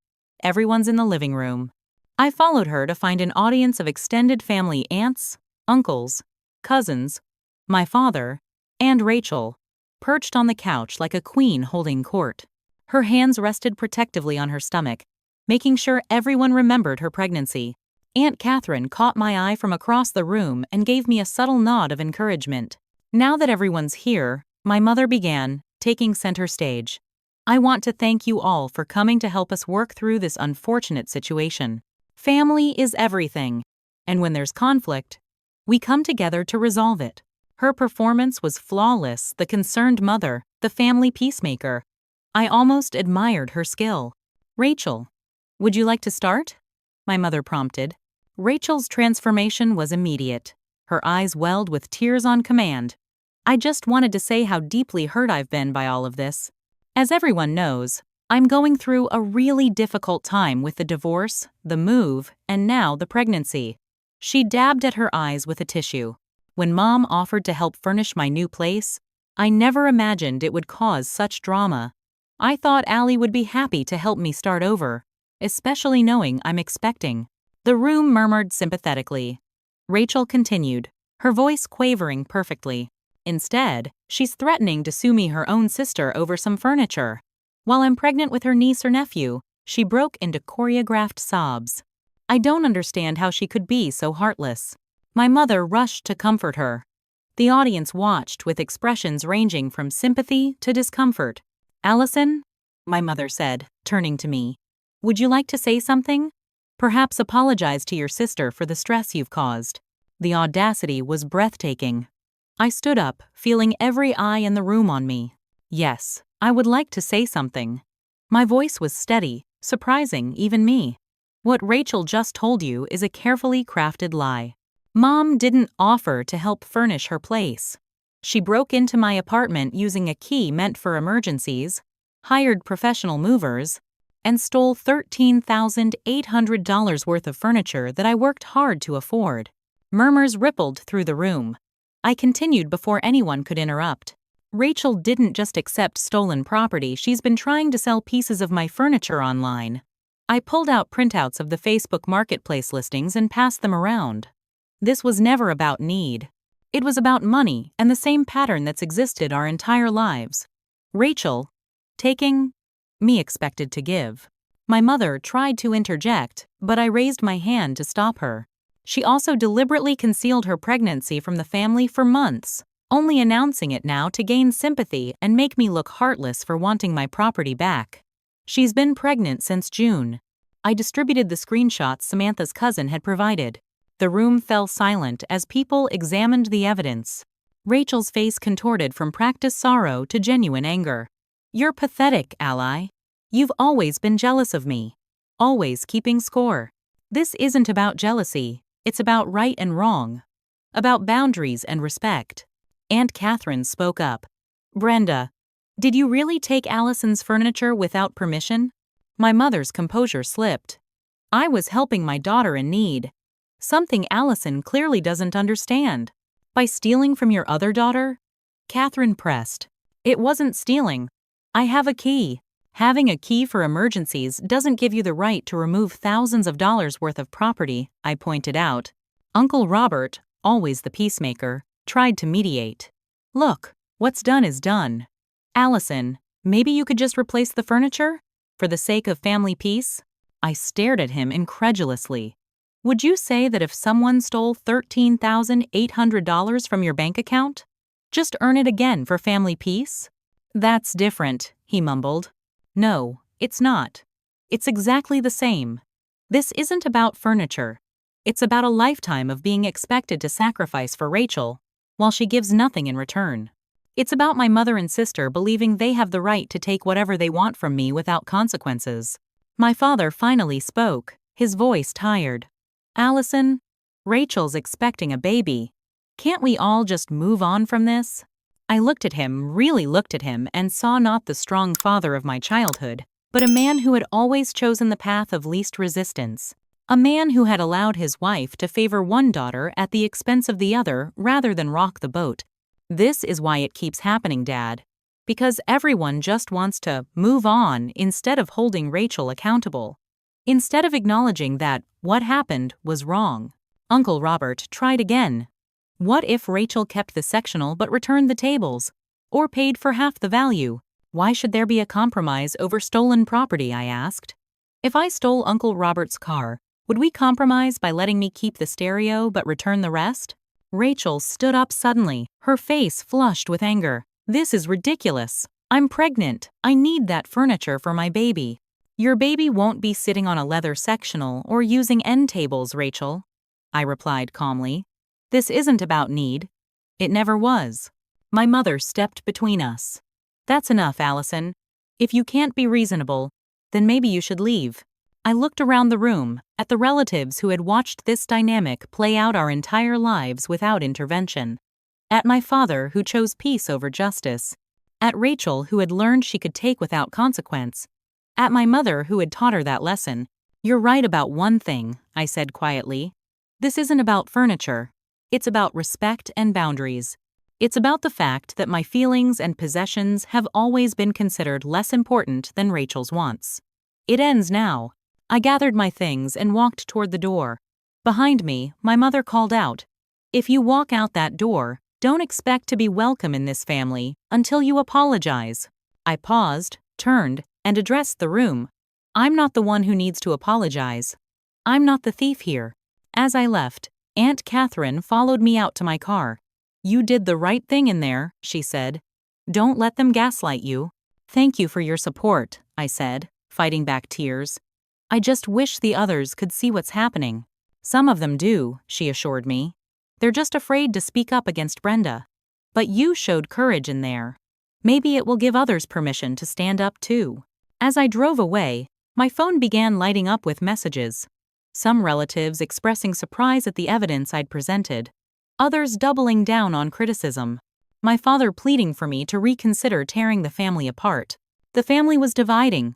Everyone's in the living room." I followed her to find an audience of extended family aunts, uncles, cousins, my father, and Rachel, perched on the couch like a queen holding court. Her hands rested protectively on her stomach, making sure everyone remembered her pregnancy. Aunt Catherine caught my eye from across the room and gave me a subtle nod of encouragement. Now that everyone's here, my mother began, taking center stage. "I want to thank you all for coming to help us work through this unfortunate situation. Family is everything, and when there's conflict, we come together to resolve it." Her performance was flawless, the concerned mother, the family peacemaker. I almost admired her skill. "Rachel, would you like to start?" my mother prompted. Rachel's transformation was immediate. Her eyes welled with tears on command. "I just wanted to say how deeply hurt I've been by all of this. As everyone knows, I'm going through a really difficult time with the divorce, the move, and now the pregnancy." She dabbed at her eyes with a tissue. "When Mom offered to help furnish my new place, I never imagined it would cause such drama. I thought Allie would be happy to help me start over, especially knowing I'm expecting." The room murmured sympathetically. Rachel continued, her voice quavering perfectly. "Instead, she's threatening to sue me her own sister over some furniture. While I'm pregnant with her niece or nephew," she broke into choreographed sobs. "I don't understand how she could be so heartless." My mother rushed to comfort her. The audience watched with expressions ranging from sympathy to discomfort. "Allison," my mother said, turning to me, "would you like to say something? Perhaps apologize to your sister for the stress you've caused." The audacity was breathtaking. I stood up, feeling every eye in the room on me. Yes, I would like to say something. My voice was steady, surprising even me. "What Rachel just told you is a carefully crafted lie. Mom didn't offer to help furnish her place. She broke into my apartment using a key meant for emergencies, hired professional movers, and stole $13,800 worth of furniture that I worked hard to afford." Murmurs rippled through the room. I continued before anyone could interrupt. "Rachel didn't just accept stolen property, she's been trying to sell pieces of my furniture online." I pulled out printouts of the Facebook Marketplace listings and passed them around. This was never about need. It was about money and the same pattern that's existed our entire lives. Rachel, taking, me expected to give. My mother tried to interject, but I raised my hand to stop her. She also deliberately concealed her pregnancy from the family for months, only announcing it now to gain sympathy and make me look heartless for wanting my property back. She's been pregnant since June. I distributed the screenshots Samantha's cousin had provided. The room fell silent as people examined the evidence. Rachel's face contorted from practiced sorrow to genuine anger. "You're pathetic, ally. You've always been jealous of me. Always keeping score. This isn't about jealousy, it's about right and wrong. About boundaries and respect." Aunt Catherine spoke up. "Brenda, did you really take Allison's furniture without permission?" My mother's composure slipped. "I was helping my daughter in need. Something Allison clearly doesn't understand. By stealing from your other daughter?" Catherine pressed. "It wasn't stealing. I have a key. Having a key for emergencies doesn't give you the right to remove thousands of dollars worth of property," I pointed out. Uncle Robert, always the peacemaker, tried to mediate. "Look, what's done is done. Allison, maybe you could just replace the furniture? For the sake of family peace?" I stared at him incredulously. "Would you say that if someone stole $13,800 from your bank account, just earn it again for family peace?" "That's different," he mumbled. "No, it's not. It's exactly the same. This isn't about furniture. It's about a lifetime of being expected to sacrifice for Rachel, while she gives nothing in return. It's about my mother and sister believing they have the right to take whatever they want from me without consequences." My father finally spoke, his voice tired. "Allison, Rachel's expecting a baby. Can't we all just move on from this?" I looked at him, really looked at him, and saw not the strong father of my childhood, but a man who had always chosen the path of least resistance. A man who had allowed his wife to favor one daughter at the expense of the other rather than rock the boat. This is why it keeps happening, Dad. Because everyone just wants to move on instead of holding Rachel accountable. Instead of acknowledging that what happened was wrong. Uncle Robert tried again. What if Rachel kept the sectional but returned the tables? Or paid for half the value? Why should there be a compromise over stolen property, I asked. If I stole Uncle Robert's car, would we compromise by letting me keep the stereo but return the rest? Rachel stood up suddenly, her face flushed with anger. This is ridiculous. I'm pregnant. I need that furniture for my baby. Your baby won't be sitting on a leather sectional or using end tables, Rachel, I replied calmly. This isn't about need. It never was. My mother stepped between us. That's enough, Allison. If you can't be reasonable, then maybe you should leave. I looked around the room, at the relatives who had watched this dynamic play out our entire lives without intervention. At my father, who chose peace over justice. At Rachel, who had learned she could take without consequence. At my mother, who had taught her that lesson. You're right about one thing, I said quietly. This isn't about furniture. It's about respect and boundaries. It's about the fact that my feelings and possessions have always been considered less important than Rachel's wants. It ends now. I gathered my things and walked toward the door. Behind me, my mother called out, "If you walk out that door, don't expect to be welcome in this family until you apologize." I paused, turned, and addressed the room. I'm not the one who needs to apologize. I'm not the thief here. As I left, Aunt Catherine followed me out to my car. You did the right thing in there, she said. Don't let them gaslight you. Thank you for your support, I said, fighting back tears. I just wish the others could see what's happening. Some of them do, she assured me. They're just afraid to speak up against Brenda. But you showed courage in there. Maybe it will give others permission to stand up too. As I drove away, my phone began lighting up with messages. Some relatives expressing surprise at the evidence I'd presented. Others doubling down on criticism. My father pleading for me to reconsider tearing the family apart. The family was dividing.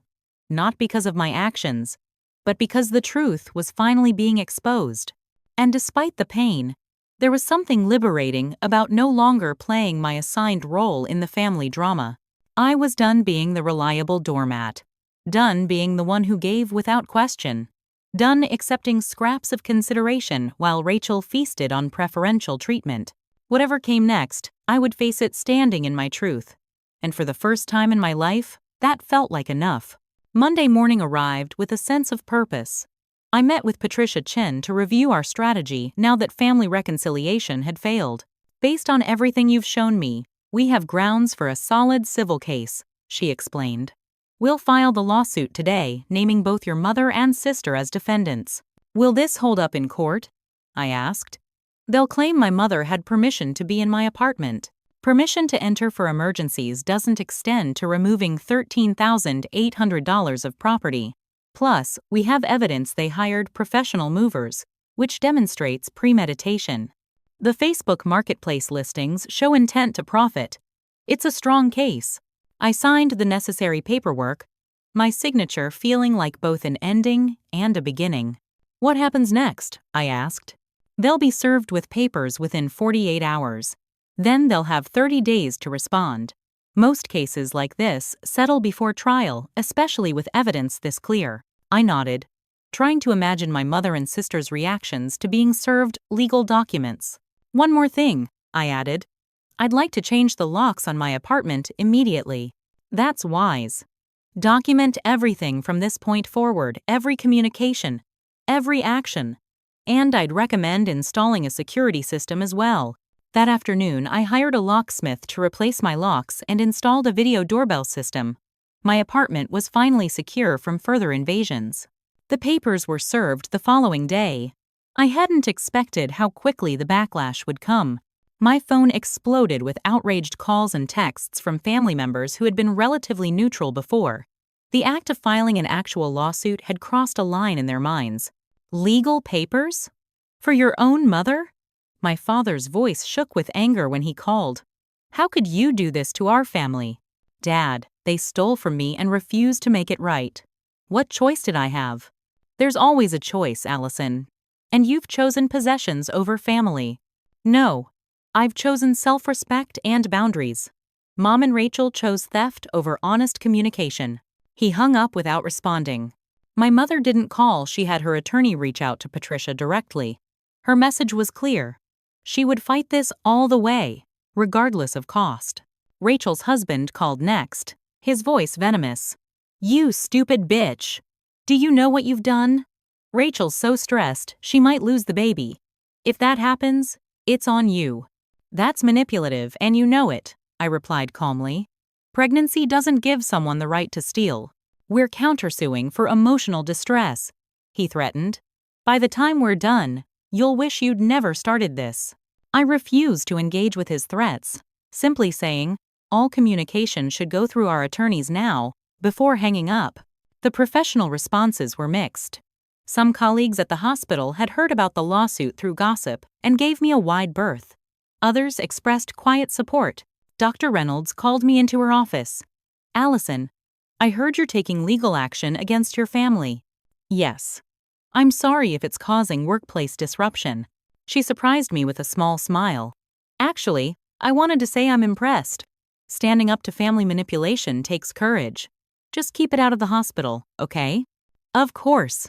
Not because of my actions, but because the truth was finally being exposed. And despite the pain, there was something liberating about no longer playing my assigned role in the family drama. I was done being the reliable doormat. Done being the one who gave without question. Done accepting scraps of consideration while Rachel feasted on preferential treatment. Whatever came next, I would face it standing in my truth. And for the first time in my life, that felt like enough. Monday morning arrived with a sense of purpose. I met with Patricia Chen to review our strategy now that family reconciliation had failed. Based on everything you've shown me, we have grounds for a solid civil case, she explained. We'll file the lawsuit today, naming both your mother and sister as defendants. Will this hold up in court? I asked. They'll claim my mother had permission to be in my apartment. Permission to enter for emergencies doesn't extend to removing $13,800 of property. Plus, we have evidence they hired professional movers, which demonstrates premeditation. The Facebook Marketplace listings show intent to profit. It's a strong case. I signed the necessary paperwork, my signature feeling like both an ending and a beginning. What happens next? I asked. They'll be served with papers within 48 hours. Then they'll have 30 days to respond. Most cases like this settle before trial, especially with evidence this clear. I nodded, trying to imagine my mother and sister's reactions to being served legal documents. One more thing, I added. I'd like to change the locks on my apartment immediately. That's wise. Document everything from this point forward, every communication, every action. And I'd recommend installing a security system as well. That afternoon, I hired a locksmith to replace my locks and installed a video doorbell system. My apartment was finally secure from further invasions. The papers were served the following day. I hadn't expected how quickly the backlash would come. My phone exploded with outraged calls and texts from family members who had been relatively neutral before. The act of filing an actual lawsuit had crossed a line in their minds. Legal papers? For your own mother? My father's voice shook with anger when he called. How could you do this to our family? Dad, they stole from me and refused to make it right. What choice did I have? There's always a choice, Allison. And you've chosen possessions over family. No, I've chosen self-respect and boundaries. Mom and Rachel chose theft over honest communication. He hung up without responding. My mother didn't call, she had her attorney reach out to Patricia directly. Her message was clear. She would fight this all the way, regardless of cost. Rachel's husband called next, his voice venomous. You stupid bitch! Do you know what you've done? Rachel's so stressed, she might lose the baby. If that happens, it's on you. That's manipulative and you know it, I replied calmly. Pregnancy doesn't give someone the right to steal. We're countersuing for emotional distress, he threatened. By the time we're done, you'll wish you'd never started this. I refused to engage with his threats, simply saying, all communication should go through our attorneys now, before hanging up. The professional responses were mixed. Some colleagues at the hospital had heard about the lawsuit through gossip and gave me a wide berth. Others expressed quiet support. Dr. Reynolds called me into her office. Allison, I heard you're taking legal action against your family. Yes. I'm sorry if it's causing workplace disruption. She surprised me with a small smile. Actually, I wanted to say I'm impressed. Standing up to family manipulation takes courage. Just keep it out of the hospital, okay? Of course.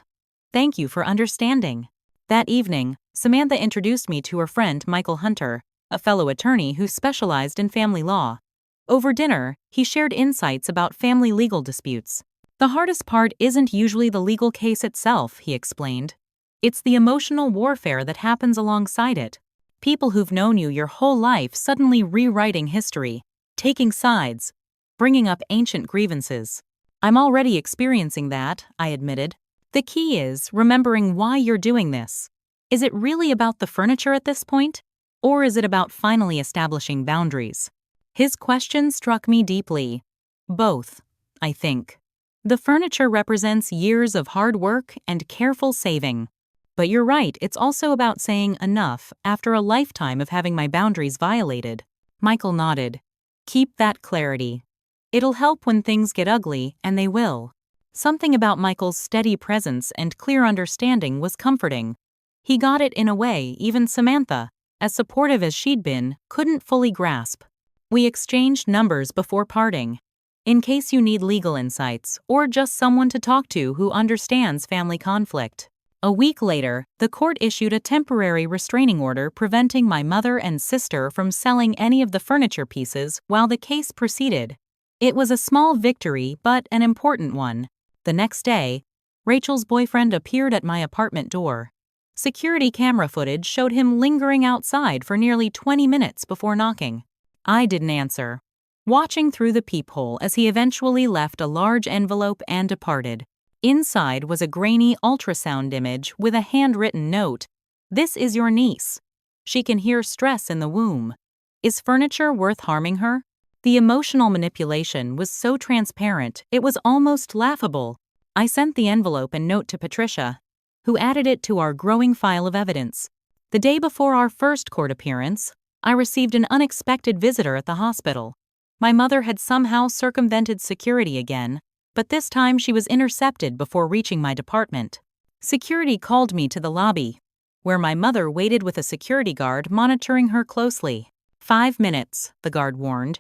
Thank you for understanding. That evening, Samantha introduced me to her friend Michael Hunter, a fellow attorney who specialized in family law. Over dinner, he shared insights about family legal disputes. The hardest part isn't usually the legal case itself, he explained. It's the emotional warfare that happens alongside it. People who've known you your whole life suddenly rewriting history, taking sides, bringing up ancient grievances. I'm already experiencing that, I admitted. The key is remembering why you're doing this. Is it really about the furniture at this point? Or is it about finally establishing boundaries? His question struck me deeply. Both, I think. The furniture represents years of hard work and careful saving. But you're right, it's also about saying enough after a lifetime of having my boundaries violated. Michael nodded. Keep that clarity. It'll help when things get ugly, and they will. Something about Michael's steady presence and clear understanding was comforting. He got it in a way even Samantha, as supportive as she'd been, couldn't fully grasp. We exchanged numbers before parting. In case you need legal insights or just someone to talk to who understands family conflict. A week later, the court issued a temporary restraining order preventing my mother and sister from selling any of the furniture pieces while the case proceeded. It was a small victory, but an important one. The next day, Rachel's boyfriend appeared at my apartment door. Security camera footage showed him lingering outside for nearly 20 minutes before knocking. I didn't answer, watching through the peephole as he eventually left a large envelope and departed. Inside was a grainy ultrasound image with a handwritten note. This is your niece. She can hear stress in the womb. Is furniture worth harming her? The emotional manipulation was so transparent, it was almost laughable. I sent the envelope and note to Patricia, who added it to our growing file of evidence. The day before our first court appearance, I received an unexpected visitor at the hospital. My mother had somehow circumvented security again, but this time she was intercepted before reaching my department. Security called me to the lobby, where my mother waited with a security guard monitoring her closely. 5 minutes, the guard warned.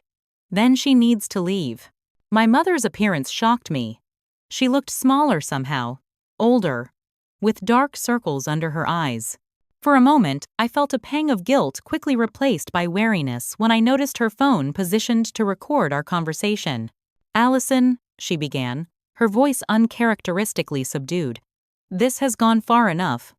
Then she needs to leave. My mother's appearance shocked me. She looked smaller somehow, older, with dark circles under her eyes. For a moment, I felt a pang of guilt quickly replaced by wariness when I noticed her phone positioned to record our conversation. Allison, she began, her voice uncharacteristically subdued. This has gone far enough.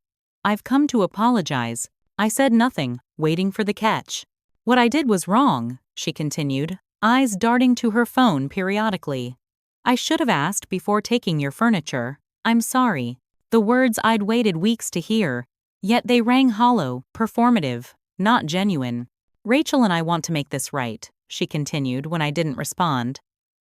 I've come to apologize. I said nothing, waiting for the catch. What I did was wrong, she continued, eyes darting to her phone periodically. I should have asked before taking your furniture. I'm sorry. The words I'd waited weeks to hear, yet they rang hollow, performative, not genuine. Rachel and I want to make this right, she continued when I didn't respond.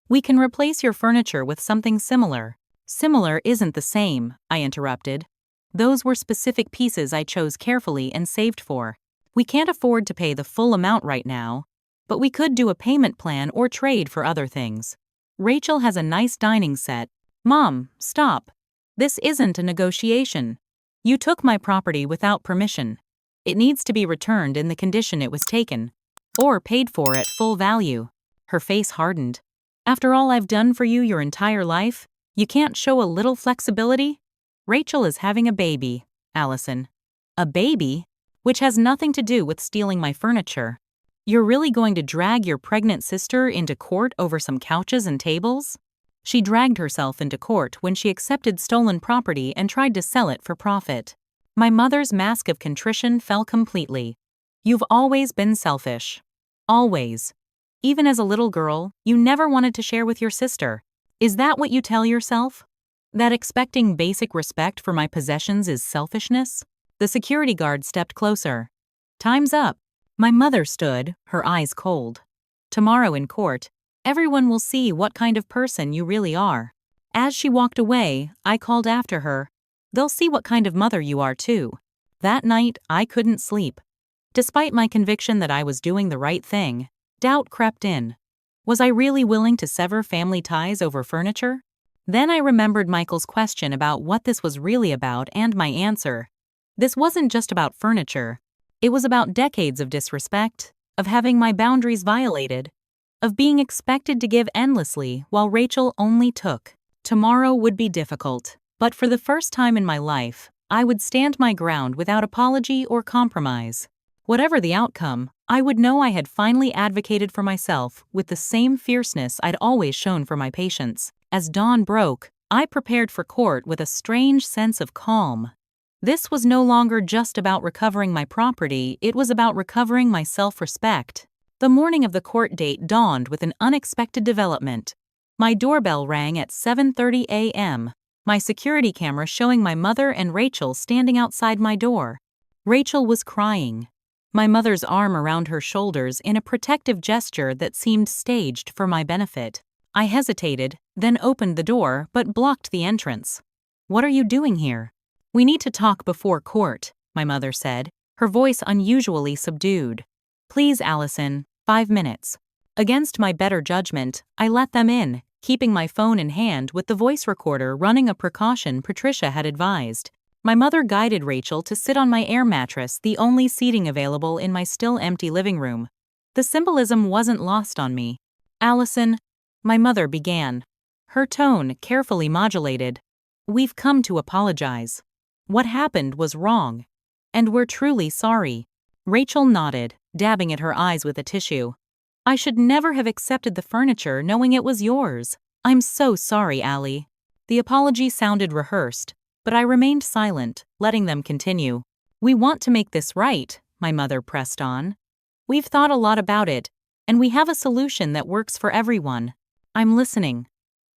We can replace your furniture with something similar. Similar isn't the same, I interrupted. Those were specific pieces I chose carefully and saved for. We can't afford to pay the full amount right now, but we could do a payment plan or trade for other things. Rachel has a nice dining set. Mom, stop. This isn't a negotiation. You took my property without permission. It needs to be returned in the condition it was taken, or paid for at full value. Her face hardened. After all I've done for you your entire life, you can't show a little flexibility? Rachel is having a baby, Allison. A baby? Which has nothing to do with stealing my furniture. You're really going to drag your pregnant sister into court over some couches and tables? She dragged herself into court when she accepted stolen property and tried to sell it for profit. My mother's mask of contrition fell completely. You've always been selfish. Always. Even as a little girl, you never wanted to share with your sister. Is that what you tell yourself? That expecting basic respect for my possessions is selfishness? The security guard stepped closer. Time's up. My mother stood, her eyes cold. Tomorrow in court, everyone will see what kind of person you really are. As she walked away, I called after her. They'll see what kind of mother you are too. That night, I couldn't sleep. Despite my conviction that I was doing the right thing, doubt crept in. Was I really willing to sever family ties over furniture? Then I remembered Michael's question about what this was really about and my answer. This wasn't just about furniture. It was about decades of disrespect, of having my boundaries violated, of being expected to give endlessly while Rachel only took. Tomorrow would be difficult, but for the first time in my life, I would stand my ground without apology or compromise. Whatever the outcome, I would know I had finally advocated for myself with the same fierceness I'd always shown for my patients. As dawn broke, I prepared for court with a strange sense of calm. This was no longer just about recovering my property, it was about recovering my self-respect. The morning of the court date dawned with an unexpected development. My doorbell rang at 7:30 a.m., my security camera showing my mother and Rachel standing outside my door. Rachel was crying. My mother's arm around her shoulders in a protective gesture that seemed staged for my benefit. I hesitated, then opened the door but blocked the entrance. What are you doing here? We need to talk before court, my mother said, her voice unusually subdued. Please, Allison, 5 minutes. Against my better judgment, I let them in, keeping my phone in hand with the voice recorder running a precaution Patricia had advised. My mother guided Rachel to sit on my air mattress, the only seating available in my still empty living room. The symbolism wasn't lost on me. Allison, my mother began. Her tone carefully modulated. We've come to apologize. What happened was wrong. And we're truly sorry. Rachel nodded, dabbing at her eyes with a tissue. I should never have accepted the furniture knowing it was yours. I'm so sorry, Allie. The apology sounded rehearsed, but I remained silent, letting them continue. We want to make this right, my mother pressed on. We've thought a lot about it, and we have a solution that works for everyone. I'm listening,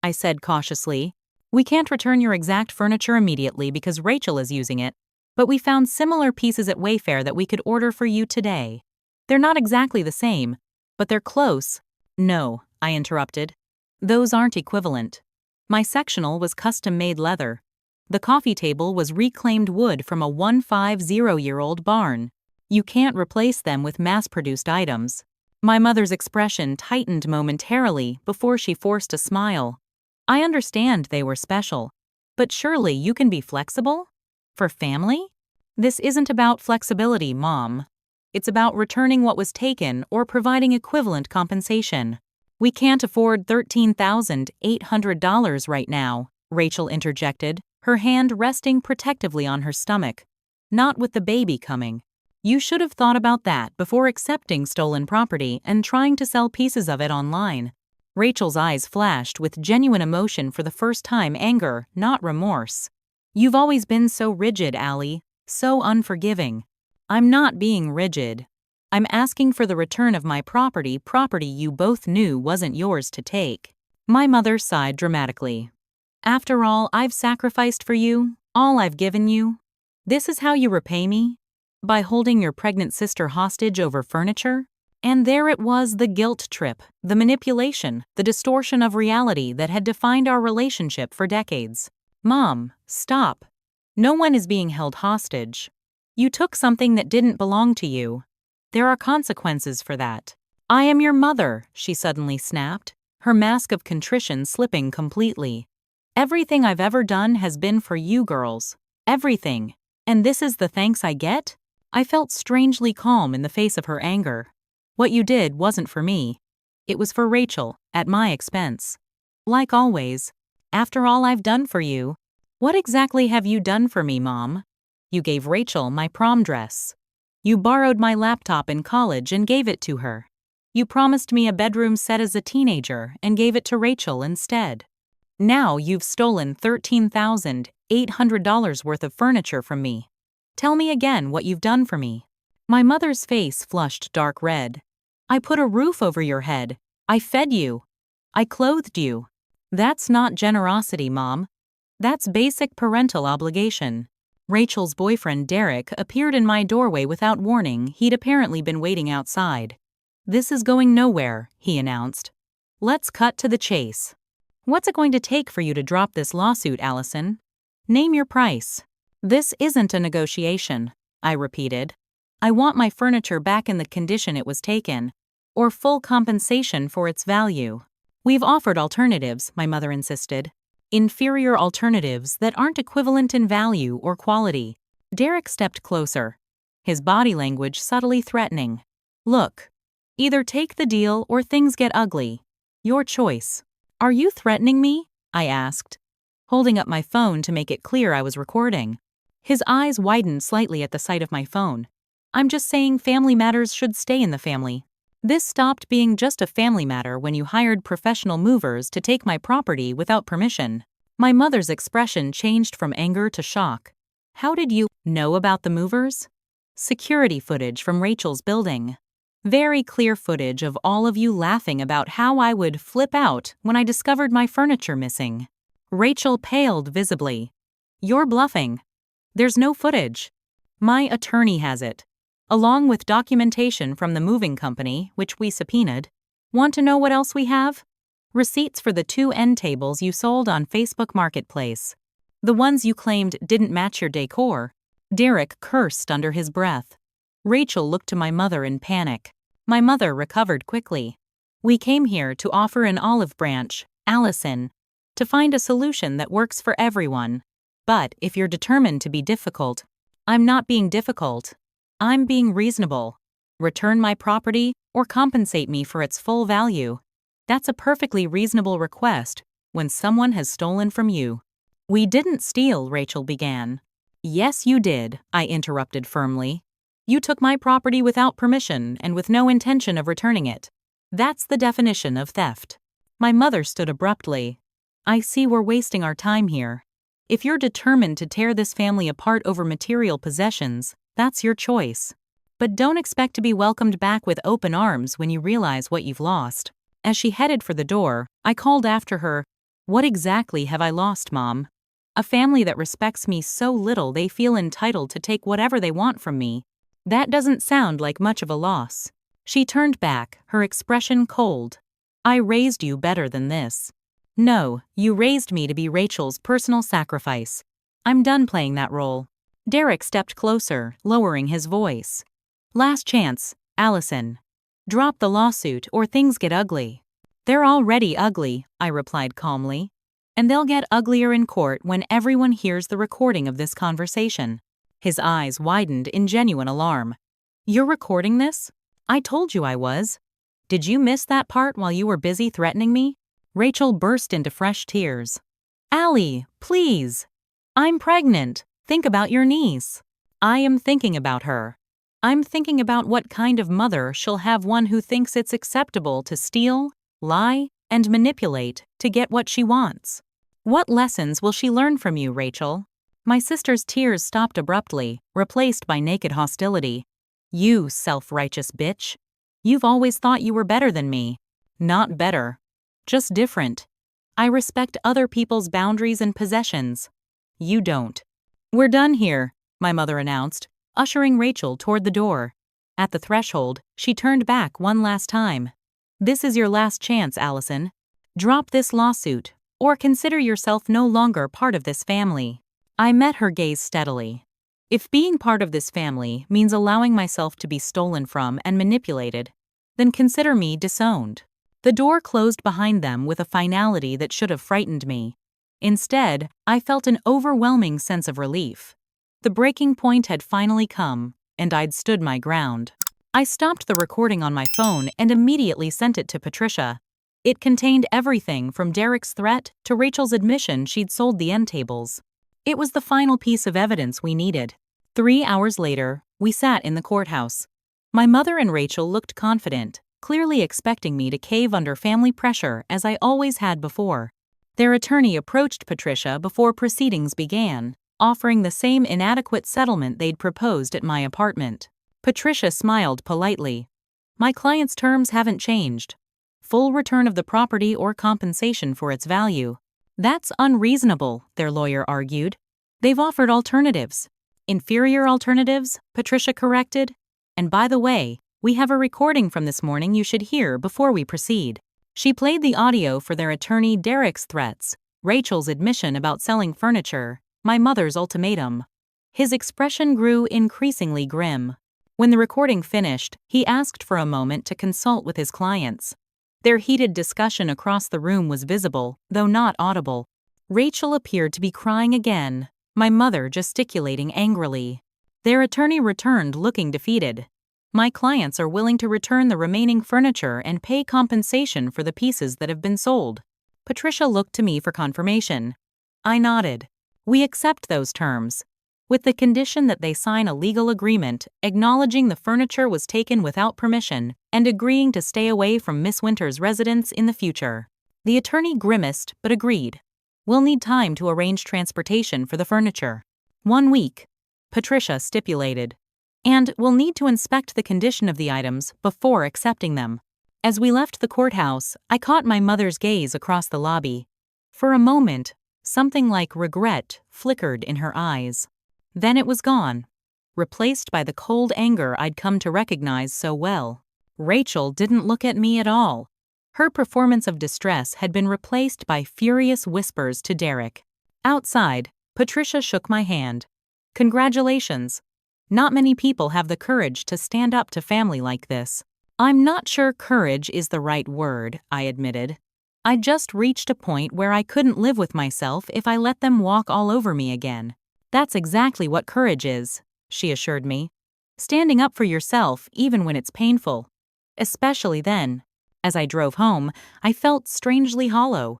I said cautiously. We can't return your exact furniture immediately because Rachel is using it, but we found similar pieces at Wayfair that we could order for you today. They're not exactly the same, but they're close. No, I interrupted. Those aren't equivalent. My sectional was custom-made leather. The coffee table was reclaimed wood from a 150-year-old barn. You can't replace them with mass-produced items. My mother's expression tightened momentarily before she forced a smile. I understand they were special, but surely you can be flexible? For family? This isn't about flexibility, Mom. It's about returning what was taken or providing equivalent compensation. We can't afford $13,800 right now, Rachel interjected, her hand resting protectively on her stomach. Not with the baby coming. You should have thought about that before accepting stolen property and trying to sell pieces of it online. Rachel's eyes flashed with genuine emotion for the first time, anger, not remorse. You've always been so rigid, Allie, so unforgiving. I'm not being rigid. I'm asking for the return of my property you both knew wasn't yours to take. My mother sighed dramatically. After all I've sacrificed for you, all I've given you, this is how you repay me? By holding your pregnant sister hostage over furniture? And there it was, the guilt trip, the manipulation, the distortion of reality that had defined our relationship for decades. Mom, stop. No one is being held hostage. You took something that didn't belong to you. There are consequences for that. I am your mother, she suddenly snapped, her mask of contrition slipping completely. Everything I've ever done has been for you girls. Everything. And this is the thanks I get? I felt strangely calm in the face of her anger. What you did wasn't for me. It was for Rachel, at my expense. Like always. After all I've done for you. What exactly have you done for me, Mom? You gave Rachel my prom dress. You borrowed my laptop in college and gave it to her. You promised me a bedroom set as a teenager and gave it to Rachel instead. Now you've stolen $13,800 worth of furniture from me. Tell me again what you've done for me. My mother's face flushed dark red. I put a roof over your head. I fed you. I clothed you. That's not generosity, Mom. That's basic parental obligation. Rachel's boyfriend Derek appeared in my doorway without warning. He'd apparently been waiting outside. This is going nowhere, he announced. Let's cut to the chase. What's it going to take for you to drop this lawsuit, Allison? Name your price. This isn't a negotiation, I repeated. I want my furniture back in the condition it was taken, or full compensation for its value. We've offered alternatives, my mother insisted. Inferior alternatives that aren't equivalent in value or quality. Derek stepped closer, his body language subtly threatening. Look, either take the deal or things get ugly. Your choice. Are you threatening me? I asked, holding up my phone to make it clear I was recording. His eyes widened slightly at the sight of my phone. I'm just saying family matters should stay in the family. This stopped being just a family matter when you hired professional movers to take my property without permission. My mother's expression changed from anger to shock. How did you know about the movers? Security footage from Rachel's building. Very clear footage of all of you laughing about how I would flip out when I discovered my furniture missing. Rachel paled visibly. You're bluffing. There's no footage. My attorney has it, along with documentation from the moving company, which we subpoenaed. Want to know what else we have? Receipts for the 2 end tables you sold on Facebook Marketplace. The ones you claimed didn't match your decor. Derek cursed under his breath. Rachel looked to my mother in panic. My mother recovered quickly. We came here to offer an olive branch, Allison, to find a solution that works for everyone. But if you're determined to be difficult, I'm not being difficult. I'm being reasonable. Return my property or compensate me for its full value. That's a perfectly reasonable request when someone has stolen from you. We didn't steal, Rachel began. Yes, you did, I interrupted firmly. You took my property without permission and with no intention of returning it. That's the definition of theft. My mother stood abruptly. I see we're wasting our time here. If you're determined to tear this family apart over material possessions, that's your choice. But don't expect to be welcomed back with open arms when you realize what you've lost. As she headed for the door, I called after her, What exactly have I lost, Mom? A family that respects me so little they feel entitled to take whatever they want from me. That doesn't sound like much of a loss. She turned back, her expression cold. I raised you better than this. No, you raised me to be Rachel's personal sacrifice. I'm done playing that role. Derek stepped closer, lowering his voice. Last chance, Allison. Drop the lawsuit or things get ugly. They're already ugly, I replied calmly. And they'll get uglier in court when everyone hears the recording of this conversation. His eyes widened in genuine alarm. You're recording this? I told you I was. Did you miss that part while you were busy threatening me? Rachel burst into fresh tears. Allie, please. I'm pregnant. Think about your niece. I am thinking about her. I'm thinking about what kind of mother she'll have, one who thinks it's acceptable to steal, lie, and manipulate to get what she wants. What lessons will she learn from you, Rachel? My sister's tears stopped abruptly, replaced by naked hostility. You self-righteous bitch. You've always thought you were better than me. Not better. Just different. I respect other people's boundaries and possessions. You don't. We're done here, my mother announced, ushering Rachel toward the door. At the threshold, she turned back one last time. This is your last chance, Allison. Drop this lawsuit, or consider yourself no longer part of this family. I met her gaze steadily. If being part of this family means allowing myself to be stolen from and manipulated, then consider me disowned. The door closed behind them with a finality that should have frightened me. Instead, I felt an overwhelming sense of relief. The breaking point had finally come, and I'd stood my ground. I stopped the recording on my phone and immediately sent it to Patricia. It contained everything from Derek's threat to Rachel's admission she'd sold the end tables. It was the final piece of evidence we needed. 3 hours later, we sat in the courthouse. My mother and Rachel looked confident, clearly expecting me to cave under family pressure as I always had before. Their attorney approached Patricia before proceedings began, offering the same inadequate settlement they'd proposed at my apartment. Patricia smiled politely. My client's terms haven't changed. Full return of the property or compensation for its value. That's unreasonable, their lawyer argued. They've offered alternatives. Inferior alternatives, Patricia corrected. And by the way, we have a recording from this morning you should hear before we proceed. She played the audio for their attorney Derek's threats, Rachel's admission about selling furniture, my mother's ultimatum. His expression grew increasingly grim. When the recording finished, he asked for a moment to consult with his clients. Their heated discussion across the room was visible, though not audible. Rachel appeared to be crying again, my mother gesticulating angrily. Their attorney returned looking defeated. My clients are willing to return the remaining furniture and pay compensation for the pieces that have been sold. Patricia looked to me for confirmation. I nodded. We accept those terms, with the condition that they sign a legal agreement acknowledging the furniture was taken without permission and agreeing to stay away from Miss Winter's residence in the future. The attorney grimaced but agreed. We'll need time to arrange transportation for the furniture. 1 week, Patricia stipulated. And we'll need to inspect the condition of the items before accepting them. As we left the courthouse, I caught my mother's gaze across the lobby. For a moment, something like regret flickered in her eyes. Then it was gone, replaced by the cold anger I'd come to recognize so well. Rachel didn't look at me at all. Her performance of distress had been replaced by furious whispers to Derek. Outside, Patricia shook my hand. Congratulations. Not many people have the courage to stand up to family like this. I'm not sure courage is the right word, I admitted. I just reached a point where I couldn't live with myself if I let them walk all over me again. That's exactly what courage is, she assured me. Standing up for yourself even when it's painful. Especially then. As I drove home, I felt strangely hollow.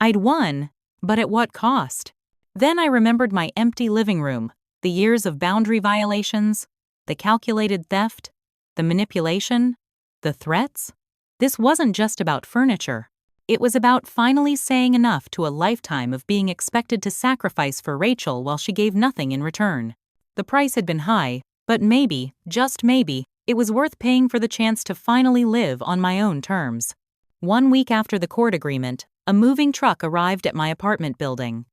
I'd won, but at what cost? Then I remembered my empty living room, the years of boundary violations, the calculated theft, the manipulation, the threats. This wasn't just about furniture. It was about finally saying enough to a lifetime of being expected to sacrifice for Rachel while she gave nothing in return. The price had been high, but maybe, just maybe, it was worth paying for the chance to finally live on my own terms. 1 week after the court agreement, a moving truck arrived at my apartment building.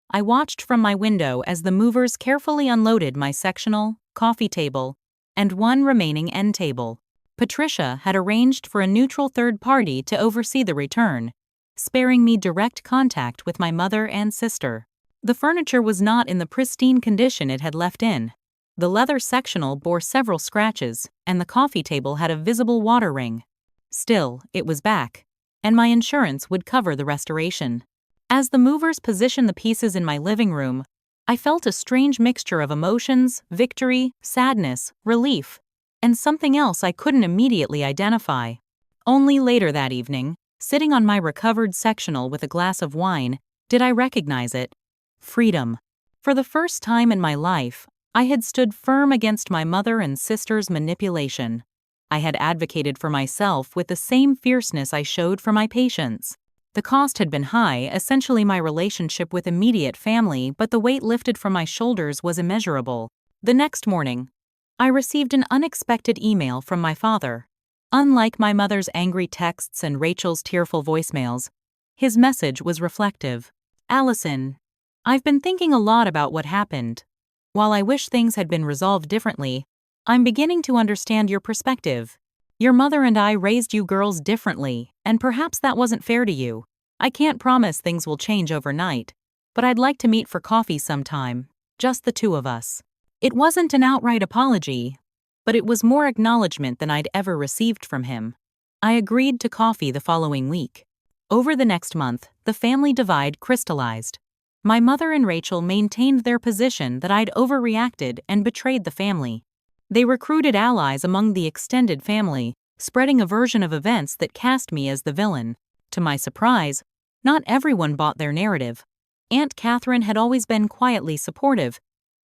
I watched from my window as the movers carefully unloaded my sectional, coffee table, and one remaining end table. Patricia had arranged for a neutral third party to oversee the return, sparing me direct contact with my mother and sister. The furniture was not in the pristine condition it had left in. The leather sectional bore several scratches, and the coffee table had a visible water ring. Still, it was back, and my insurance would cover the restoration. As the movers positioned the pieces in my living room, I felt a strange mixture of emotions, victory, sadness, relief, and something else I couldn't immediately identify. Only later that evening, sitting on my recovered sectional with a glass of wine, did I recognize it. Freedom. For the first time in my life, I had stood firm against my mother and sister's manipulation. I had advocated for myself with the same fierceness I showed for my patients. The cost had been high, essentially my relationship with immediate family, but the weight lifted from my shoulders was immeasurable. The next morning, I received an unexpected email from my father. Unlike my mother's angry texts and Rachel's tearful voicemails, his message was reflective. Allison, I've been thinking a lot about what happened. While I wish things had been resolved differently, I'm beginning to understand your perspective. Your mother and I raised you girls differently, and perhaps that wasn't fair to you. I can't promise things will change overnight, but I'd like to meet for coffee sometime, just the two of us. It wasn't an outright apology, but it was more acknowledgement than I'd ever received from him. I agreed to coffee the following week. Over the next month, the family divide crystallized. My mother and Rachel maintained their position that I'd overreacted and betrayed the family. They recruited allies among the extended family, spreading a version of events that cast me as the villain. To my surprise, not everyone bought their narrative. Aunt Catherine had always been quietly supportive,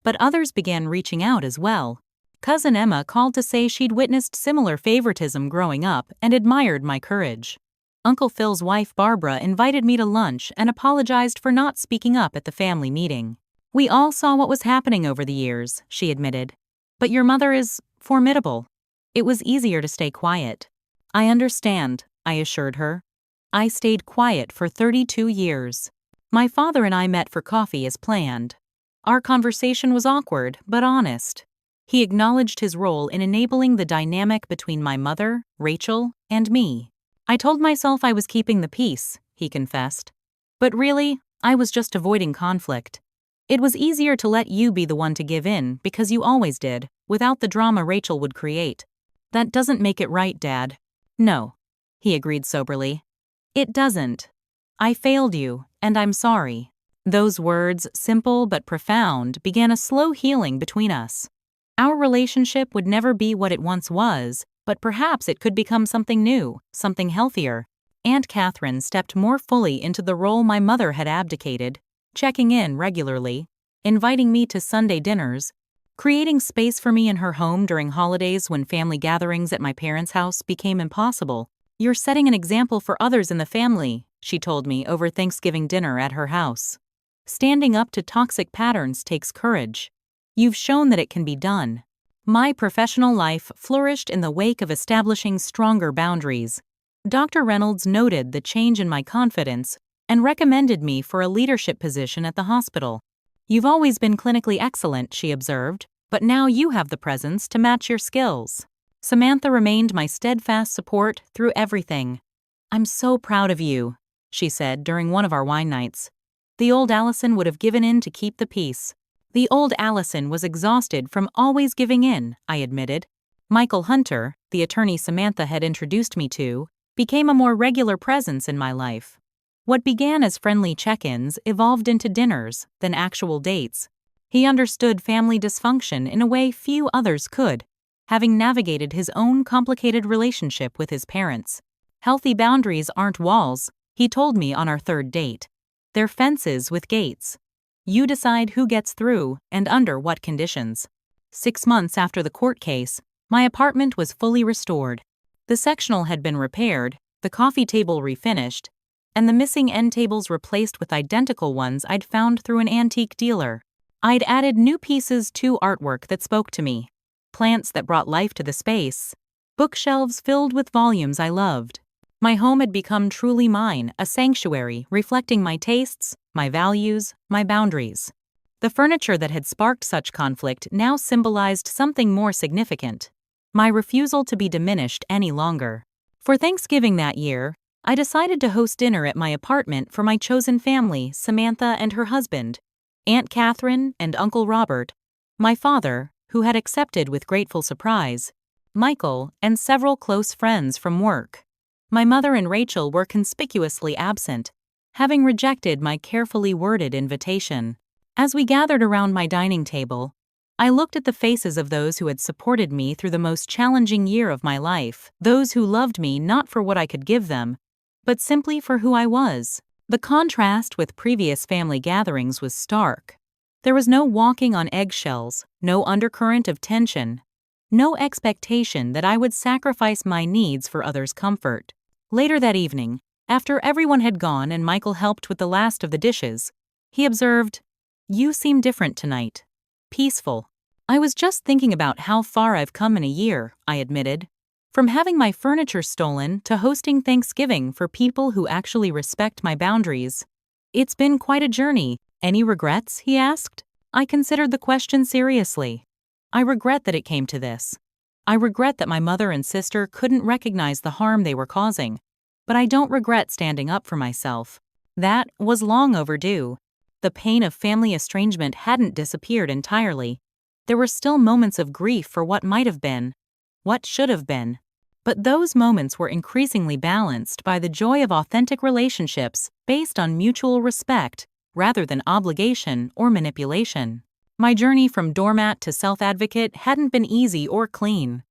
but others began reaching out as well. Cousin Emma called to say she'd witnessed similar favoritism growing up and admired my courage. Uncle Phil's wife Barbara invited me to lunch and apologized for not speaking up at the family meeting. "We all saw what was happening over the years," she admitted. "But your mother is formidable." It was easier to stay quiet. "I understand," I assured her. I stayed quiet for 32 years. My father and I met for coffee as planned. Our conversation was awkward but honest. He acknowledged his role in enabling the dynamic between my mother, Rachel, and me. "I told myself I was keeping the peace," he confessed. "But really, I was just avoiding conflict. It was easier to let you be the one to give in because you always did, without the drama Rachel would create." "That doesn't make it right, Dad." "No," he agreed soberly. "It doesn't. I failed you, and I'm sorry." Those words, simple but profound, began a slow healing between us. Our relationship would never be what it once was, but perhaps it could become something new, something healthier. Aunt Catherine stepped more fully into the role my mother had abdicated, checking in regularly, inviting me to Sunday dinners, creating space for me in her home during holidays when family gatherings at my parents' house became impossible. "You're setting an example for others in the family," she told me over Thanksgiving dinner at her house. "Standing up to toxic patterns takes courage. You've shown that it can be done." My professional life flourished in the wake of establishing stronger boundaries. Dr. Reynolds noted the change in my confidence and recommended me for a leadership position at the hospital. "You've always been clinically excellent," she observed, "but now you have the presence to match your skills." Samantha remained my steadfast support through everything. "I'm so proud of you," she said during one of our wine nights. "The old Allison would have given in to keep the peace." The old Allison was exhausted from always giving in, I admitted. Michael Hunter, the attorney Samantha had introduced me to, became a more regular presence in my life. What began as friendly check-ins evolved into dinners, then actual dates. He understood family dysfunction in a way few others could, having navigated his own complicated relationship with his parents. "Healthy boundaries aren't walls," he told me on our third date. "They're fences with gates. You decide who gets through and under what conditions." 6 months after the court case, my apartment was fully restored. The sectional had been repaired, the coffee table refinished, and the missing end tables replaced with identical ones I'd found through an antique dealer. I'd added new pieces to artwork that spoke to me, plants that brought life to the space, bookshelves filled with volumes I loved. My home had become truly mine, a sanctuary reflecting my tastes, my values, my boundaries. The furniture that had sparked such conflict now symbolized something more significant: my refusal to be diminished any longer. For Thanksgiving that year, I decided to host dinner at my apartment for my chosen family, Samantha and her husband, Aunt Catherine and Uncle Robert, my father, who had accepted with grateful surprise, Michael, and several close friends from work. My mother and Rachel were conspicuously absent, having rejected my carefully worded invitation. As we gathered around my dining table, I looked at the faces of those who had supported me through the most challenging year of my life, those who loved me not for what I could give them, but simply for who I was. The contrast with previous family gatherings was stark. There was no walking on eggshells, no undercurrent of tension, no expectation that I would sacrifice my needs for others' comfort. Later that evening, after everyone had gone and Michael helped with the last of the dishes, he observed, "You seem different tonight. Peaceful." "I was just thinking about how far I've come in a year," I admitted. "From having my furniture stolen to hosting Thanksgiving for people who actually respect my boundaries. It's been quite a journey." "Any regrets?" he asked. I considered the question seriously. "I regret that it came to this. I regret that my mother and sister couldn't recognize the harm they were causing. But I don't regret standing up for myself. That was long overdue." The pain of family estrangement hadn't disappeared entirely. There were still moments of grief for what might have been, what should have been. But those moments were increasingly balanced by the joy of authentic relationships based on mutual respect rather than obligation or manipulation. My journey from doormat to self-advocate hadn't been easy or clean.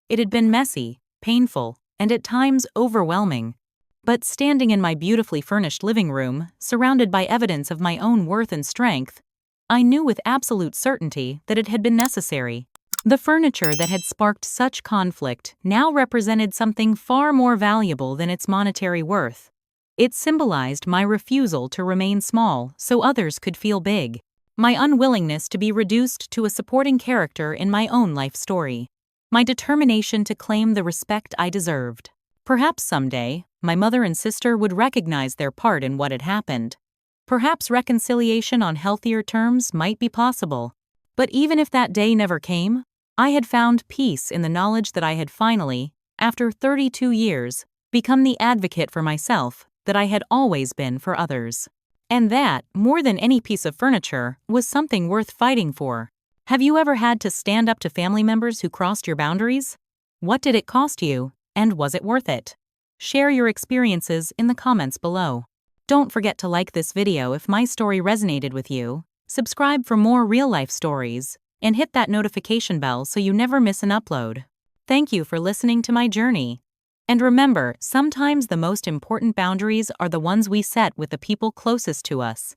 It had been messy, painful, and at times overwhelming. But standing in my beautifully furnished living room, surrounded by evidence of my own worth and strength, I knew with absolute certainty that it had been necessary. The furniture that had sparked such conflict now represented something far more valuable than its monetary worth. It symbolized my refusal to remain small so others could feel big, my unwillingness to be reduced to a supporting character in my own life story, my determination to claim the respect I deserved. Perhaps someday, my mother and sister would recognize their part in what had happened. Perhaps reconciliation on healthier terms might be possible. But even if that day never came, I had found peace in the knowledge that I had finally, after 32 years, become the advocate for myself that I had always been for others. And that, more than any piece of furniture, was something worth fighting for. Have you ever had to stand up to family members who crossed your boundaries? What did it cost you, and was it worth it? Share your experiences in the comments below. Don't forget to like this video if my story resonated with you, subscribe for more real-life stories, and hit that notification bell so you never miss an upload. Thank you for listening to my journey. And remember, sometimes the most important boundaries are the ones we set with the people closest to us.